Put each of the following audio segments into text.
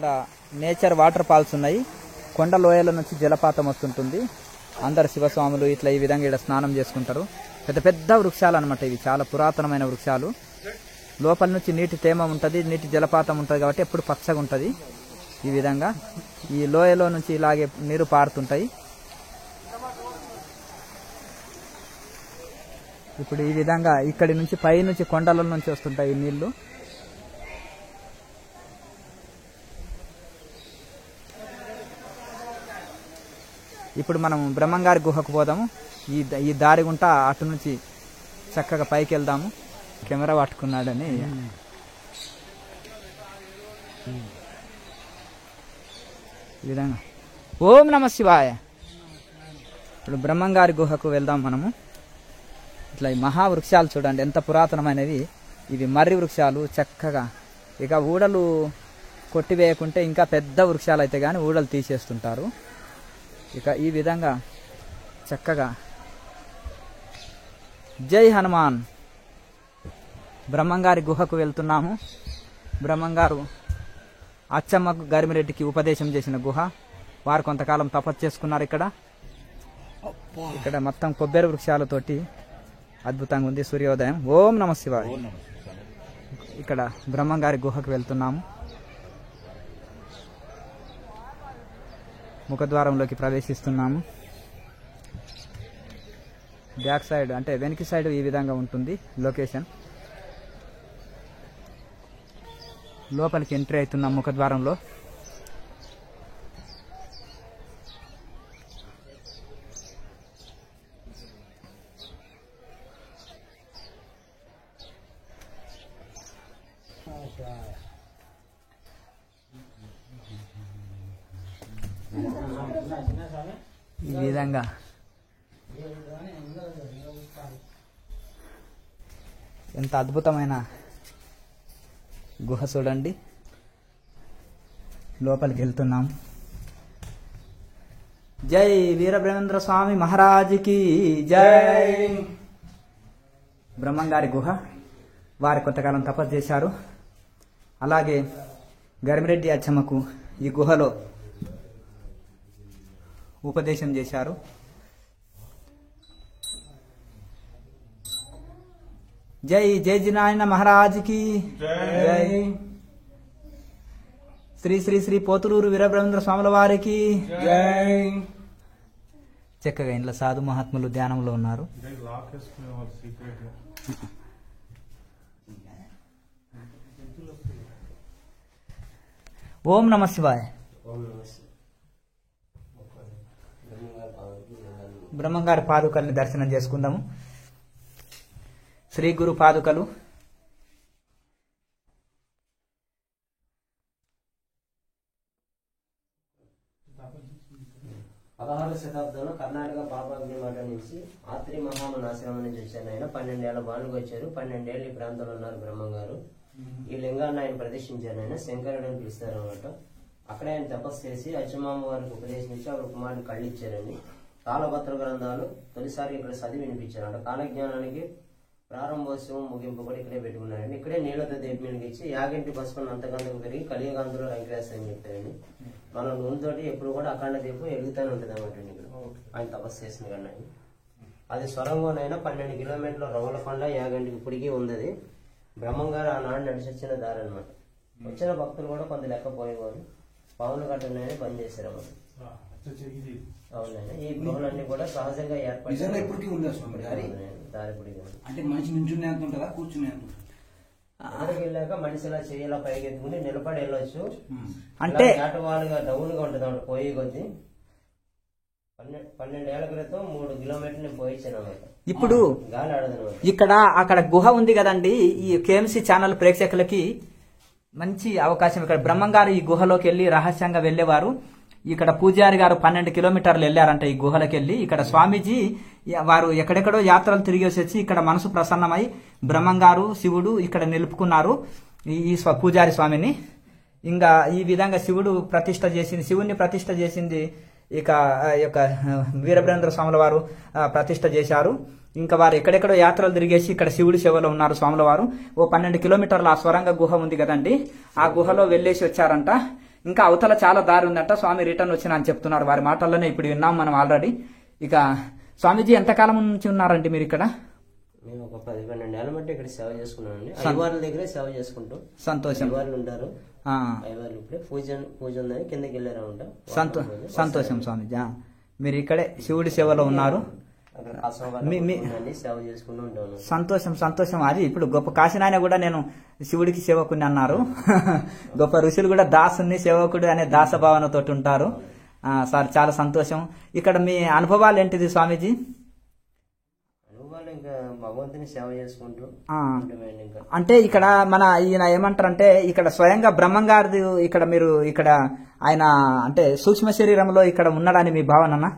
ఇక్కడ nature water falls ఉన్నాయి. కొండ లోయల నుంచి జలపాతం వస్తుంటుంది. అందరు శివస్వాములు ఇట్లా ఈ విధంగా ఇక్కడ స్నానం చేసుకుంటారు. పెద్ద పెద్ద వృక్షాలు అనమాట. ఇవి చాలా పురాతనమైన వృక్షాలు. లోపల నుంచి నీటి తేమ ఉంటుంది, నీటి జలపాతం ఉంటుంది కాబట్టి ఎప్పుడు పచ్చగా ఉంటుంది. ఈ విధంగా ఈ లోయలో నుంచి ఇలాగే నీరు పారుతుంటాయి. ఇప్పుడు ఈ విధంగా ఇక్కడి నుంచి పై నుంచి కొండల నుంచి వస్తుంటాయి ఈ నీళ్లు. ఇప్పుడు మనం బ్రహ్మంగారి గుహకు పోదాము. ఈ దారి గుంట అటు నుంచి చక్కగా పైకి వెళ్దాము. కెమెరా పట్టుకున్నాడని ఈ విధంగా ఓం నమ శివాయ. ఇప్పుడు బ్రహ్మంగారి గుహకు వెళ్దాం మనము. ఇట్లా ఈ మహావృక్షాలు చూడండి ఎంత పురాతనమైనవి. ఇవి మర్రి వృక్షాలు. చక్కగా ఇక ఊడలు కొట్టివేయకుంటే ఇంకా పెద్ద వృక్షాలు అయితే కానీ ఊడలు తీసేస్తుంటారు. ఇక ఈ విధంగా చక్కగా జై హనుమాన్. బ్రహ్మంగారి గుహకు వెళ్తున్నాము. బ్రహ్మంగారు అచ్చమ్మకు గరిమిరెడ్డికి ఉపదేశం చేసిన గుహ. వారు కొంతకాలం తపస్సు చేసుకున్నారు. ఇక్కడ మొత్తం కొబ్బరి వృక్షాలతోటి అద్భుతంగా ఉంది. సూర్యోదయం. ఓం నమ శివాయ. ఇక్కడ బ్రహ్మంగారి గుహకు వెళ్తున్నాము. ముఖద్వారంలోకి ప్రవేశిస్తున్నాము. బ్యాక్ సైడ్ అంటే వెనక సైడ్ ఈ విధంగా ఉంటుంది లొకేషన్. లోపలికి ఎంట్రీ అవుతున్నాం ముఖద్వారంలో. ఈ విధంగా ఎంత అద్భుతమైన గుహ చూడండి. లోపలికి వెళ్తున్నాం. జై వీరబ్రహ్మేంద్ర స్వామి మహారాజుకి జై. బ్రహ్మంగారి గుహ. వారు కొంతకాలం తపస్సు చేశారు. అలాగే గరిమిరెడ్డి అచ్చమ్మకు ఈ గుహలో ఉపదేశం చేశారు. జై జై జినాయన మహారాజుకి జై. శ్రీ శ్రీ శ్రీ పోతులూరు వీరబ్రహ్మేంద్ర స్వాముల వారికి జై. చక్కగా ఇంట్లో సాధు మహాత్ములు ధ్యానంలో ఉన్నారు. ఓం నమ శివాయ. బ్రహ్మంగారి పాదుకల్ని దర్శనం చేసుకుందాము. శ్రీ గురు పాదుకలు. పదహారవ శతాబ్దంలో కర్ణాటక పాపాగ్ని మాట నుంచి ఆత్రి మహామన్ ఆశ్రమం నుంచి వచ్చారు. ఆయన 12 ఏళ్ల బాలుగా వచ్చారు. 12 ఏళ్ళు ఈ ప్రాంతంలో ఉన్నారు బ్రహ్మంగారు. ఈ లింగాన్ని ఆయన ప్రదర్శించారు. ఆయన శంకరుడు అని పిలుస్తారు అన్నమాట. అక్కడే ఆయన తపస్సు చేసి అచ్చమామ వారికి ఉపదేశించి ఆవిడ కుమారుని కళ్ళు ఇచ్చారని కాలపత్ర గ్రంథాలు తొలిసారి ఇక్కడ చదివి వినిపించారంట. కాలజ్ఞానానికి ప్రారంభోత్సవం ముగింపు కూడా ఇక్కడే పెట్టుకున్నారండి. ఇక్కడే నీళ్లతో దేపినిచ్చి యాగంటి పసుపును అంతకంతకు పెరిగి కలియుగాంతులో రంకివేస్తారని చెప్పారండి. మన నూనెతోటి ఎప్పుడు కూడా అఖండ దీపం ఎదుగుతూనే ఉంటుంది అన్నమాట. ఇక్కడ ఆయన తపస్సు చేసిన కానీ అది స్వరంగోనైనా 12 కిలోమీటర్ల రౌలకొండ యాగంటికి ఇప్పటికీ ఉంది. బ్రహ్మంగారు ఆనాడు నడిచొచ్చిన దారి అనమాట. వచ్చిన భక్తులు కూడా కొంత లెక్క పోయేవారు. పావులు కట్టనైనా బంద్ చేశారు అన్నమాట. అవునండి. ఈ గృహాలన్నీ కూడా సహజంగా ఏర్పడి అక్కడికి వెళ్ళాక మనిషిలా చేయాల పైకి ఎత్తుకుని నిలబడి వెళ్ళొచ్చు. అంటే వాళ్ళుగా డౌన్ గా ఉంటుంది అన్నమాట. పోయి కొద్ది 12 ఏళ్ల క్రితం 3 కిలోమీటర్లు నేను పోయించాను అన్నమాట. ఇప్పుడు గాలి ఆడదనమాట. అక్కడ గుహ ఉంది కదండి. ఈ కేఎంసీ ఛానల్ ప్రేక్షకులకి మంచి అవకాశం. ఇక్కడ బ్రహ్మంగారు ఈ గుహలోకి వెళ్లి రహస్యంగా వెళ్లేవారు. ఇక్కడ పూజారి గారు 12 కిలోమీటర్లు వెళ్లారంట ఈ గుహలోకి వెళ్లి. ఇక్కడ స్వామీజీ వారు ఎక్కడెక్కడో యాత్రలు తిరిగేసి వచ్చి ఇక్కడ మనసు ప్రసన్నమై బ్రహ్మంగారు శివుడు ఇక్కడ నిలుపుకున్నారు ఈ పూజారి స్వామిని. ఇంకా ఈ విధంగా శివుణ్ణి ప్రతిష్ట చేసింది ఇక వీరబ్రహ్మేంద్ర స్వాముల వారు ప్రతిష్ట చేశారు. ఇంకా వారు ఎక్కడెక్కడో యాత్రలు తిరిగేసి ఇక్కడ శివుడి సేవలో ఉన్నారు స్వాముల వారు. ఓ 12 కిలోమీటర్ల ఆ స్వరంగ గుహ ఉంది కదండి. ఆ గుహలో వెళ్లేసి వచ్చారంట. ఇంకా అవతల చాలా దారి ఉందంట. స్వామి రిటర్న్ వచ్చిన అని చెప్తున్నారు. వారి మాటల్లోనే ఇప్పుడు విన్నాం మనం ఆల్రెడీ. ఇక స్వామీజీ ఎంతకాలం నుంచి ఉన్నారండి మీరు ఇక్కడ? మేము ఒక 10-12 ఏళ్ళ బట్టి ఇక్కడ సేవ చేసుకున్నామండి. అయ్యవార్ల దగ్గరే సేవ చేసుకుంటాం. సంతోషం. అయ్యవార్లు ఉంటారు. అయ్యవార్లు ఇప్పుడే పూజ ఉందని కిందకి వెళ్ళారా ఉంటా. సంతోషం స్వామీజీ. మీరు ఇక్కడే శివుడి సేవలో ఉన్నారు. సేవ చేసుకుంటూ ఉంటాను. సంతోషం. అది ఇప్పుడు గొప్ప కాశీనాయన కూడా నేను శివుడికి సేవకుని అన్నారు. గొప్ప ఋషులు కూడా దాసుని సేవకుడు అనే దాస భావనతో ఉంటారు. సార్ చాలా సంతోషం. ఇక్కడ మీ అనుభవాలు ఏంటిది స్వామీజీ? ఇంకా భగవంతుని సేవ చేసుకుంటూ అంటే ఇక్కడ మన ఈయన ఏమంటారంటే ఇక్కడ స్వయంగా బ్రహ్మంగారి ఇక్కడ మీరు ఇక్కడ ఆయన అంటే సూక్ష్మ శరీరంలో ఇక్కడ ఉన్నాడని మీ భావన?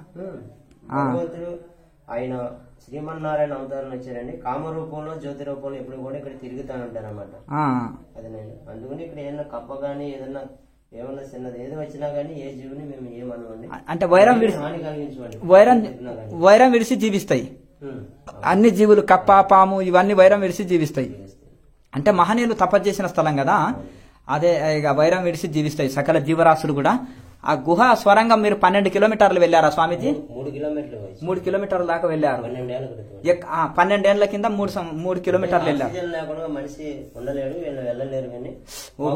భగవంతుడు ఆయన శ్రీమన్నారాయణ అవతారం వచ్చారండి. కామ రూపంలో జ్యోతి రూపంలో ఎప్పుడు కూడా ఇక్కడ తిరుగుతానంటారు అన్నమాట. అది నేను అందుకని ఇక్కడ ఏదైనా కప్ప గానీ ఏమన్నా చిన్నది ఏది వచ్చినా గానీ ఏ జీవుని మేము ఏమనమండి. అంటే హాని కలిగించండి. వైరం విడిచి జీవిస్తాయి అన్ని జీవులు. కప్ప, పాము ఇవన్నీ వైరం విడిచి జీవిస్తాయి. అంటే మహనీయులు తపస్సు చేసిన స్థలం కదా, అదే ఇక వైరం విడిచి జీవిస్తాయి సకల జీవరాశులు కూడా. ఆ గుహ స్వరంగం మీరు 12 కిలోమీటర్లు వెళ్ళారా స్వామీజీ? 3 కిలోమీటర్ల దాకా వెళ్ళారు. 12 ఏళ్ల కింద 3 కిలోమీటర్లు వెళ్ళారు. మనిషి ఉండలేడు, వెళ్ళలేరు. కానీ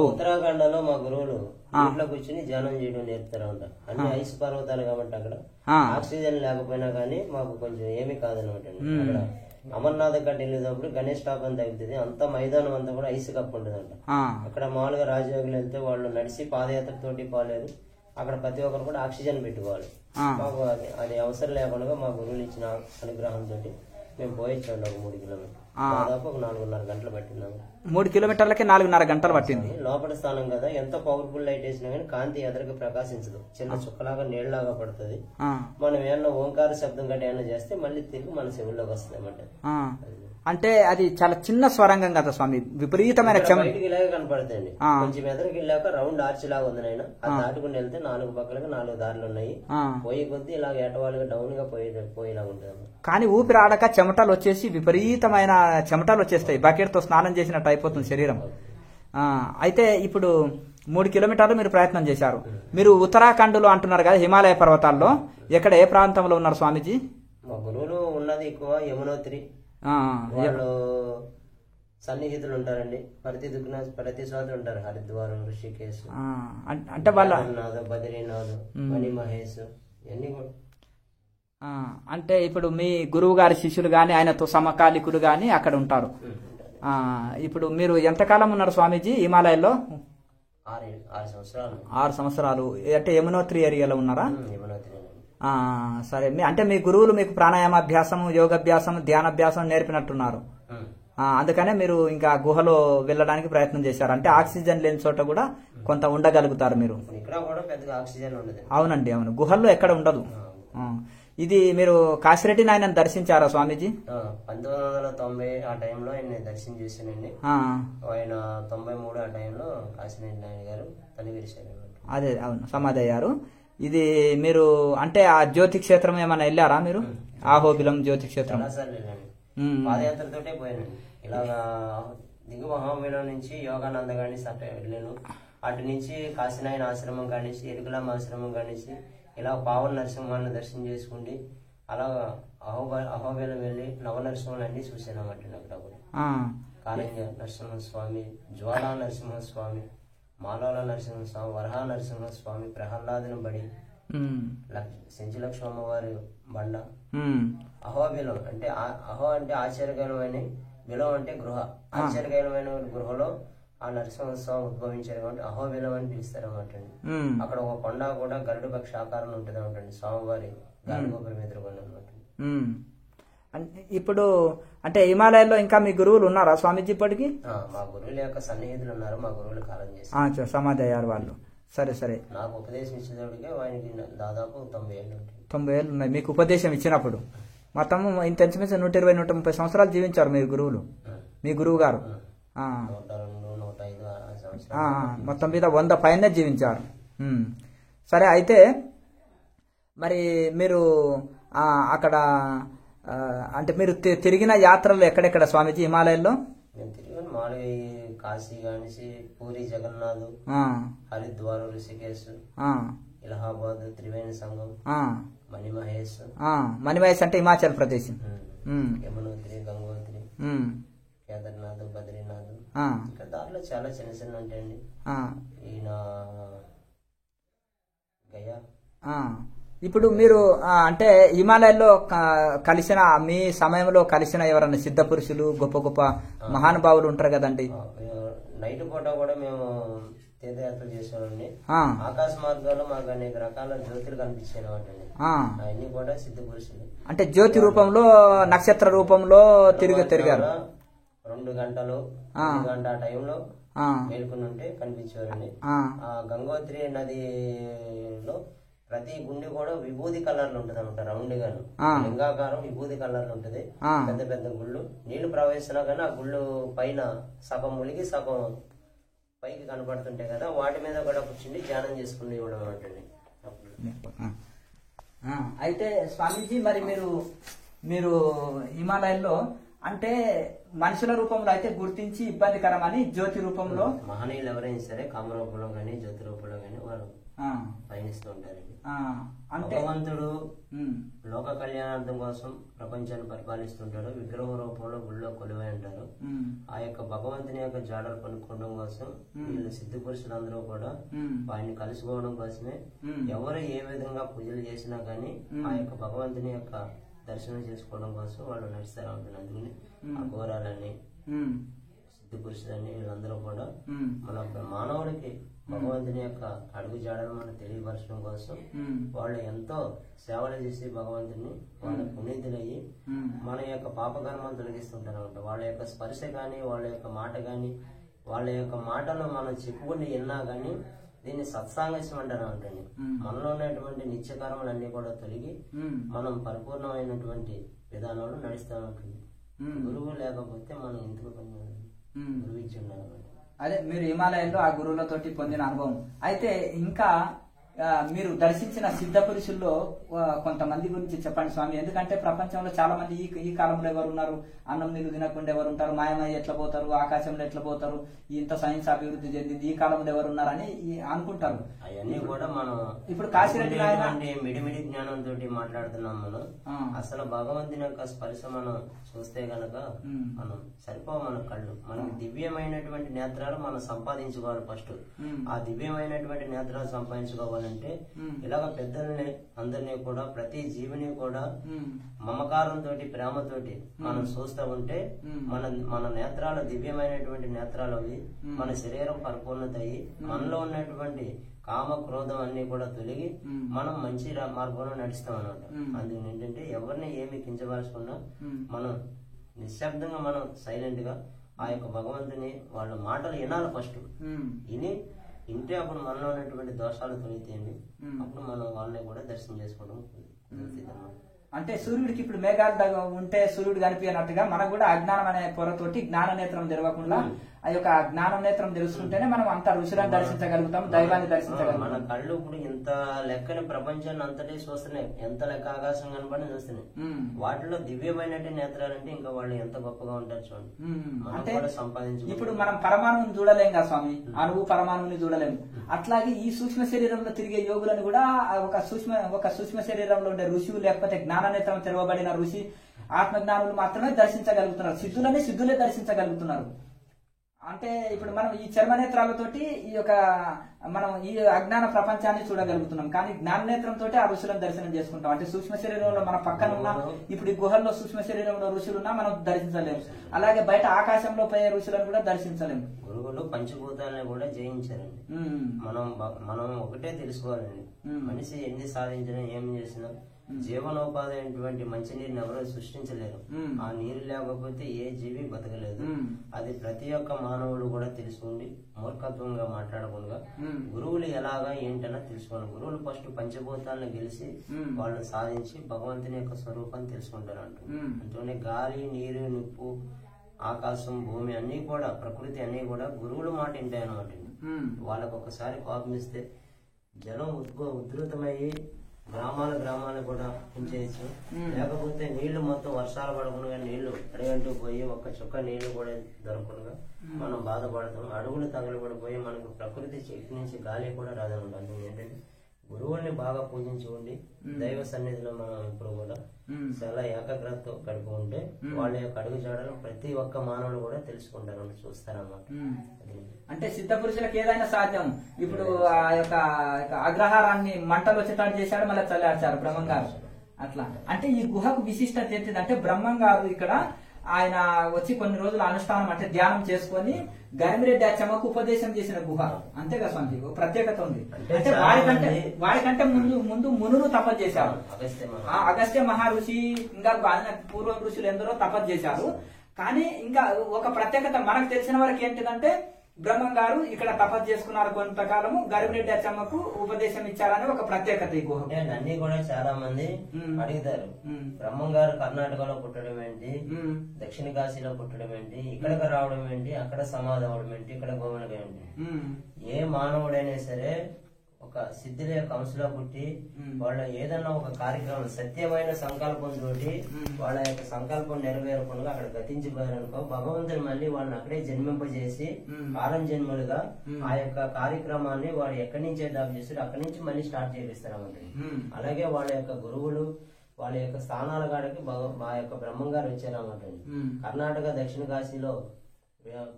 ఉత్తరాఖండ్ లో మా గురువులు ఇంట్లో కూర్చుని ధ్యానం చేయడం నేర్పుతారా ఉంటా. అన్ని ఐస్ పర్వతాలు కాబట్టి అక్కడ ఆక్సిజన్ లేకపోయినా కానీ మాకు కొంచెం ఏమీ కాదనమాట. అక్కడ అమర్నాథ్ గడ్డ వెళ్ళేటప్పుడు గణేష్ టాప్ అని తగ్గుతుంది. అంతా మైదానం అంతా కూడా ఐస్ కప్పు ఉంటుందంట. అక్కడ మామూలుగా రాజయోగులు వెళ్తే వాళ్ళు నడిచి పాదయాత్ర తోటి పోలేదు. అక్కడ ప్రతి ఒక్కరు కూడా ఆక్సిజన్ పెట్టుకోవాలి. మాకు అది అవసరం లేకుండా మా గురువులు ఇచ్చిన అనుగ్రహంతో మేము పోయించండి. ఒక 3 కిలోమీటర్లు దాదాపు ఒక 4.5 గంటలు పట్టిందాము. 3 కిలోమీటర్లకి 4.5 గంటలు పట్టింది. లోపల స్థానం కదా, ఎంత పవర్ఫుల్ లైట్ వేసినా కానీ కాంతి ఎదరికి ప్రకాశించదు. చిన్న చుక్కలాగా నీళ్ళలాగా పడుతుంది. మనం ఏమన్నా ఓంకార శబ్దం గట్ట ఏమన్నా చేస్తే మళ్ళీ తిరిగి మన చెవుల్లోకి వస్తుంది అన్నమాట. అంటే అది చాలా చిన్న స్వరంగం కదా స్వామి, విపరీతమైన బయటికి ఇలాగే కనపడుతుంది. కొంచెం ఎదరికి వెళ్ళాక రౌండ్ ఆర్చ్ లాగా ఉంది నాయన. అది దాటుకుని వెళ్తే 4 పక్కలకి 4 దారులు ఉన్నాయి. పోయే కొద్దీ ఇలా ఏటవాళ్ళుగా డౌన్ గా పోయేలా ఉంటుంది. కానీ ఊపిరి ఆడక చెమటలు వచ్చేసి విపరీతమైన చెమటలు వచ్చేస్తాయి. బకెట్ తో స్నానం చేసినట్టు అయిపోతుంది శరీరం. అయితే ఇప్పుడు 3 కిలోమీటర్లు మీరు ప్రయత్నం చేశారు. మీరు ఉత్తరాఖండ్ లో అంటున్నారు కదా, హిమాలయ పర్వతాల్లో ఎక్కడ ఏ ప్రాంతంలో ఉన్నారు స్వామీజీ? మా గురువులు ఉన్నది ఎక్కువ యమునోత్రి. వాళ్ళు సన్నిహితులు ఉంటారండి. ప్రతి చోట ఉంటారు. హరిద్వారం, ఋషికేశ్, అంటే వాళ్ళ బద్రీనాథ్, మణి మహేష్ ఇవన్నీ కూడా. అంటే ఇప్పుడు మీ గురువు గారి శిష్యులు గాని ఆయనతో సమకాలికులు గాని అక్కడ ఉంటారు. ఇప్పుడు మీరు ఎంతకాలం ఉన్నారు స్వామీజీ హిమాలయాల్లో? 6 సంవత్సరాలు. అంటే యమునోత్రి ఏరియాలో ఉన్నారా? సరే. అంటే మీ గురువులు మీకు ప్రాణాయామాభ్యాసం, యోగాభ్యాసం, ధ్యానాభ్యాసం నేర్పినట్టున్నారు. అందుకనే మీరు ఇంకా గుహలో వెళ్ళడానికి ప్రయత్నం చేశారు. అంటే ఆక్సిజన్ లేని చోట కూడా కొంత ఉండగలుగుతారు మీరు. అవునండి, అవును. గుహల్లో ఎక్కడ ఉండదు. ఇది మీరు కాశిరెడ్డి నాయనని దర్శించారా స్వామీజీ? 1990 ఆ టైంలో ఆయన దర్శనం చేశానండి. ఆయన 93 ఆ టైంలో కాశిరెడ్డి నాయన గారు తనివిరిశారు. అదే, అవును, సమాధి అయ్యారు. ఇది మీరు అంటే ఆ జ్యోతి క్షేత్రం ఏమైనా వెళ్ళారా మీరు? ఆహోబిలం జ్యోతి క్షేత్రం పాదయాత్రతోటే పోయానండి. ఇలాగా దిగువ అహోబిలం నుంచి యోగానంద గాని వెళ్ళాను. అటు నుంచి కాశీనాయన ఆశ్రమం కానిసి, ఎరుకులాం ఆశ్రమం కానిసి, ఇలా పావన నరసింహాన్ని దర్శనం చేసుకుండి అలా అహోబిలం వెళ్ళి నవనరసింహాలు అన్ని చూసాను అన్నమాట. అక్కడ కాళింగ నరసింహస్వామి, జ్వాలా నరసింహస్వామి, మాలోల నరసింహస్వామి, వరహా నరసింహస్వామి, ప్రహ్లాదుని బడి, సెంచులక్ష్మి అమ్మవారి బండ, అహోబిలం అంటే అహో అంటే ఆశ్చర్యకరమైన, బిలం అంటే గృహ. ఆశ్చర్యకరమైన గృహలో ఆ నరసింహస్వామి ఉద్భవించారు కాబట్టి అహోబిలం అని పిలుస్తారు అన్నమాట. అక్కడ ఒక కొండ కూడా గరుడు పక్షి ఆకారం ఉంటుంది అన్నమాట. స్వామివారి గాలిగోపురం ఎదుర్కొండ అనమాట. ఇప్పుడు అంటే హిమాలయాల్లో ఇంకా మీ గురువులు ఉన్నారా స్వామీజీ ఇప్పటికి? మా గురువుల యొక్క సన్నిహితులు ఉన్నారు. మా గురువులు కాలం చేసి సమాధి అయ్యారు వాళ్ళు. సరే సరే. నాకు ఉపదేశం ఇచ్చేటప్పటికే ఆయనకి దాదాపు 90 ఏళ్ళు ఉంటాయి. 90 ఏళ్ళు ఉన్నాయి మీకు ఉపదేశం ఇచ్చినప్పుడు. మొత్తం ఇంత ఇంచుమించు 120-130 సంవత్సరాలు జీవించారు మీరు గురువులు, మీ గురువు గారు. 102-105 మొత్తం మీద 100 పైనే జీవించారు. సరే. అయితే మరి మీరు అక్కడ అంటే మీరు తిరిగిన యాత్రలు ఎక్కడెక్కడ స్వామీజీ హిమాలయాల్లో? నేను తిరిగాను. మామూలుగా ఈ కాశీ కానిసి పూరి జగన్నాథ్, ఆ, హరిద్వార్, ఋషికేశ్, ఆ, ఇలహాబాద్, త్రివేణి సంగం, ఆ, మణిమహేష్, ఆ. మణిమహేష్ అంటే హిమాచల్ ప్రదేశ్. యమునోత్రి, గంగోత్రి, కేదార్నాథ్, బద్రీనాథ్. ఇంకా దాంట్లో చాలా చిన్న చిన్న ఉంటాయండి. ఈయన గయా. ఇప్పుడు మీరు అంటే హిమాలయాల్లో కలిసిన మీ సమయంలో కలిసిన ఎవరన్నా సిద్ధ పురుషులు గొప్ప గొప్ప మహానుభావులు ఉంటారు కదండి. నైట్ పూట కూడా మేము తీర్థయాత్ర చేసామండి. ఆకాశ మార్గాల్లో మాకు అనేక రకాల జ్యోతులు కనిపించాయి వాటండి. అవన్నీ కూడా సిద్ధ పురుషులు. అంటే జ్యోతి రూపంలో, నక్షత్ర రూపంలో తిరిగారు. 2 గంటలు 1 గంట ఆ టైంలో మేల్కొని ఉంటే కనిపించేవారండి. ఆ గంగోత్రి నదిలో ప్రతి గుండె కూడా విభూది కలర్ లో ఉంటది అనమాట. రౌండ్ గాను లింగాకారం విభూది కలర్ లో ఉంటది. పెద్ద పెద్ద గుళ్ళు నీళ్లు ప్రవహిస్తున్నా కానీ ఆ గుళ్ళు పైన సగం ములిగి సగం పైకి కనపడుతుంటాయి కదా, వాటి మీద కూడా కూర్చుని ధ్యానం చేసుకుని ఇవ్వడం అనమాట. అయితే స్వామీజీ మరి మీరు హిమాలయాల్లో అంటే మనుషుల రూపంలో అయితే గుర్తించి ఇబ్బందికరమని జ్యోతి రూపంలో మహనీయులు ఎవరైనా సరే కామ రూపంలో కానీ జ్యోతి రూపంలో కానీ వారు పయనిస్తూ ఉంటారండి. భగవంతుడు లోక కళ్యాణార్థం కోసం ప్రపంచాన్ని పరిపాలిస్తుంటాడు. విగ్రహ రూపంలో గుళ్ళో కొలువై ఉంటారు. ఆ యొక్క భగవంతుని యొక్క జాడలు కనుక్కోవడం కోసం వీళ్ళు సిద్ధ పురుషులందరూ కూడా ఆయన్ని కలుసుకోవడం కోసమే ఎవరు ఏ విధంగా పూజలు చేసినా కానీ ఆ యొక్క భగవంతుని యొక్క దర్శనం చేసుకోవడం కోసం వాళ్ళు నడుస్తారు ఉంటుంది. అందుకని ఆ ఘోరాలని సిద్ధ పురుషులని వీళ్ళందరూ కూడా మన మానవుడికి భగవంతుని యొక్క అడుగు జాడలు మనం తెలియపరచడం కోసం వాళ్ళు ఎంతో సేవలు చేసి భగవంతుని వాళ్ళ పునీతులయ్యి మన యొక్క పాపకర్మను తొలగిస్తుంటారు అనమాట. వాళ్ళ యొక్క స్పర్శ కానీ వాళ్ళ యొక్క మాట కానీ వాళ్ళ యొక్క మాటలు మనం చెప్పుకుని విన్నా కానీ దీన్ని సత్సాంగస్యం అంటారు అంటండి. మనలో ఉన్నటువంటి నిత్యకర్మలన్నీ కూడా తొలగి మనం పరిపూర్ణమైనటువంటి విధానంలో నడుస్తూ ఉంటుంది. గురువు లేకపోతే మనం ఎందుకు గురువు ఇచ్చి ఉండాలన్నమాట. అదే మీరు హిమాలయంలో ఆ గురువులతోటి పొందిన అనుభవం. అయితే ఇంకా మీరు దర్శించిన సిద్ధ పురుషుల్లో కొంతమంది గురించి చెప్పండి స్వామి. ఎందుకంటే ప్రపంచంలో చాలా మంది ఈ కాలంలో ఎవరు ఉన్నారు, అన్నం నీళ్ళు తినకుండా ఎవరు ఉంటారు, మాయమయ్య ఎట్లా పోతారు, ఆకాశంలో ఎట్లా పోతారు, ఇంత సైన్స్ అభివృద్ధి చెందింది, ఈ కాలంలో ఎవరు ఉన్నారని అనుకుంటారు. అవన్నీ కూడా మనం ఇప్పుడు కాశీరెడ్డి మిడిమిడి జ్ఞానంతో మాట్లాడుతున్నాం. మనం అసలు భగవంతుని యొక్క స్పర్శ మనం చూస్తే గనక మనం సరిపోవు. మన కళ్ళు మనకి దివ్యమైనటువంటి నేత్రాలు మనం సంపాదించుకోవాలి. ఫస్ట్ ఆ దివ్యమైనటువంటి నేత్రాలు సంపాదించుకోవాలి అంటే ఇలాగ పెద్దల్ని అందరినీ కూడా ప్రతి జీవిని కూడా మమకారంతో ప్రేమతోటి మనం చూస్తూ ఉంటే మన నేత్రాలు దివ్యమైనటువంటి నేత్రాలు అవి మన శరీరం పరిపూర్ణత అయ్యి మనలో ఉన్నటువంటి కామ క్రోధం అన్ని కూడా తొలగి మనం మంచి మార్గంలో నడుస్తాం అన్నమాట. అందుకని ఏంటంటే ఎవరిని ఏమి కించపరచుకున్నా మనం నిశ్శబ్దంగా మనం సైలెంట్ గా ఆ యొక్క భగవంతుని వాళ్ళ మాటలు వినాలి. ఫస్ట్ ఇంటే అప్పుడు మనలో ఉన్నటువంటి దోషాలు తొలితేయండి. అప్పుడు మనం వాళ్ళని కూడా దర్శనం చేసుకోవడం. అంటే సూర్యుడికి ఇప్పుడు మేఘాలు ఉంటే సూర్యుడు కనిపించినట్టుగా మనకు కూడా అజ్ఞానం అనే పొరతోటి జ్ఞాన నేత్రం తెరవకుండా ఆ యొక్క జ్ఞాన నేత్రం తెలుసుకుంటేనే మనం అంత ఋషులను దర్శించగలుగుతాం, దైవాన్ని దర్శించగలుగుతాం. మన కళ్ళు ఇప్పుడు ఇంత లెక్కని ప్రపంచాన్ని అంతటి చూస్తున్నాయి, ఎంత లెక్క ఆకాశం కనపడి చూస్తున్నాయి. వాటిలో దివ్యమైనటువంటి నేత్రాలంటే ఇంకా వాళ్ళు ఎంత గొప్పగా ఉంటారు చూడండి. అంటే సంపాదించు ఇప్పుడు మనం పరమాణువుని చూడలేం కదా స్వామి, అణువు పరమాణువుని చూడలేము. అట్లాగే ఈ సూక్ష్మ శరీరంలో తిరిగే యోగులను కూడా ఒక సూక్ష్మ శరీరంలో ఉండే ఋషువు లేకపోతే జ్ఞాననేత్రం తెరవబడిన ఋషి ఆత్మజ్ఞానులు మాత్రమే దర్శించగలుగుతున్నారు. సిద్ధులే దర్శించగలుగుతున్నారు. అంటే ఇప్పుడు మనం ఈ చర్మనేత్రాలతోటి ఈ యొక్క మనం ఈ అజ్ఞాన ప్రపంచాన్ని చూడగలుగుతున్నాం, కానీ జ్ఞాననేత్రంతో ఆ ఋషులను దర్శనం చేసుకుంటాం. అంటే సూక్ష్మ శరీరంలో మన పక్కన ఉన్న ఇప్పుడు ఈ గుహల్లో సూక్ష్మ శరీరంలో ఋషులున్నా మనం దర్శించలేము. అలాగే బయట ఆకాశంలో పోయే ఋషులను కూడా దర్శించలేము. గురువులు పంచభూతాలను కూడా జయించారండి. మనం ఒకటే తెలుసుకోవాలండి, మనిషి ఎన్ని సాధించినా ఏం చేసినా జీవనోపాధి అయినటువంటి మంచినీరుని ఎవరో సృష్టించలేరు. ఆ నీరు లేకపోతే ఏ జీవి బతకలేదు. అది ప్రతి ఒక్క మానవుడు కూడా తెలుసుకుండి మూర్ఖత్వంగా మాట్లాడకుండా గురువులు ఎలాగా ఏంటన్నా తెలుసుకోవాలి. గురువులు ఫస్ట్ పంచభూతాలను గెలిచి వాళ్ళు సాధించి భగవంతుని యొక్క స్వరూపాన్ని తెలుసుకుంటారు అంటూ. అంటూనే గాలి, నీరు, నిప్పు, ఆకాశం, భూమి అన్ని కూడా ప్రకృతి అన్ని కూడా గురువుల మాట వింటాయన్నమాట. వాళ్ళకు ఒకసారి కోపం ఇస్తే జలం ఉధృతమయ్యి గ్రామాలు కూడా ఉంచేయచ్చు. లేకపోతే నీళ్లు మొత్తం వర్షాలు పడకుండా నీళ్లు అడగంటూ పోయి ఒక్క చుక్క నీళ్లు కూడా దొరకకుండా మనం బాధపడతాం. అడుగులు తగలబడిపోయి మనకు ప్రకృతి చెట్టు నుంచి గాలి కూడా రాదనమాట. ఏంటంటే గురువుల్ని బాగా పూజించుకోండి. దైవ సన్నిధిలో మనం ఇప్పుడు కూడా చాలా ఏకాగ్రతతో గడుపు ఉంటే వాళ్ళ యొక్క అడుగు జాడలు ప్రతి ఒక్క మానవుడు కూడా తెలుసుకుంటారు, చూస్తారన్నమాట. అంటే సిద్ధ పురుషులకు ఏదైనా సాధ్యం. ఇప్పుడు ఆ యొక్క అగ్రహారాన్ని మంటలు వచ్చేటట్టు చేశాడు, మళ్ళీ చల్లార్చారు బ్రహ్మం గారు. అట్లా అంటే ఈ గుహకు విశిష్టత ఏంటిది అంటే బ్రహ్మం గారు ఇక్కడ ఆయన వచ్చి కొన్ని రోజులు అనుష్ఠానం అంటే ధ్యానం చేసుకొని గరిమిరెడ్డి అచ్చమ్మకు ఉపదేశం చేసిన గుహ. అంతేగా స్వామి, ప్రత్యేకత ఉంది. అంటే వాడికంటే ముందు మునులు తపస్సు చేశారు. అగస్త్య మహర్షి ఇంకా పూర్వ ఋషులు ఎందరో తపస్సు చేశారు. కానీ ఇంకా ఒక ప్రత్యేకత మనకు తెలిసిన వరకు ఏంటిదంటే బ్రహ్మం గారు ఇక్కడ తపస్సు చేసుకున్నారు కొంతకాలము, గరిమిరెడ్డి అచ్చమ్మకు ఉపదేశం ఇచ్చారని ఒక ప్రత్యేకత ఈ గుహ. అన్ని కూడా చాలా మంది అడుగుతారు, బ్రహ్మం గారు కర్ణాటకలో పుట్టడం ఏంటి, దక్షిణ కాశీలో పుట్టడం ఏంటి, ఇక్కడికి రావడం ఏంటి, అక్కడ సమాధి అవడం ఏంటి, ఇక్కడ గోవనగా ఏంటి. ఏ మానవుడైనా సరే ఒక సిద్ధుల యొక్క అంశలో పుట్టి వాళ్ళ ఏదన్నా ఒక కార్యక్రమం సత్యమైన సంకల్పం తోటి వాళ్ళ యొక్క సంకల్పం నెరవేరకుండా అక్కడ గతించిపోయారనుకో, భగవంతుడు మళ్ళీ వాళ్ళని అక్కడే జన్మింపజేసి కాలం జన్మలుగా ఆ యొక్క కార్యక్రమాన్ని వాడు ఎక్కడి నుంచి అడాప్ట్ చేస్తాడు అక్కడి నుంచి మళ్ళీ స్టార్ట్ చేపిస్తారన్నమాట. అలాగే వాళ్ళ యొక్క గురువులు వాళ్ళ యొక్క స్థానాల కాడికి మా యొక్క బ్రహ్మం గారు వచ్చారన్నమాట. కర్ణాటక దక్షిణ కాశీలో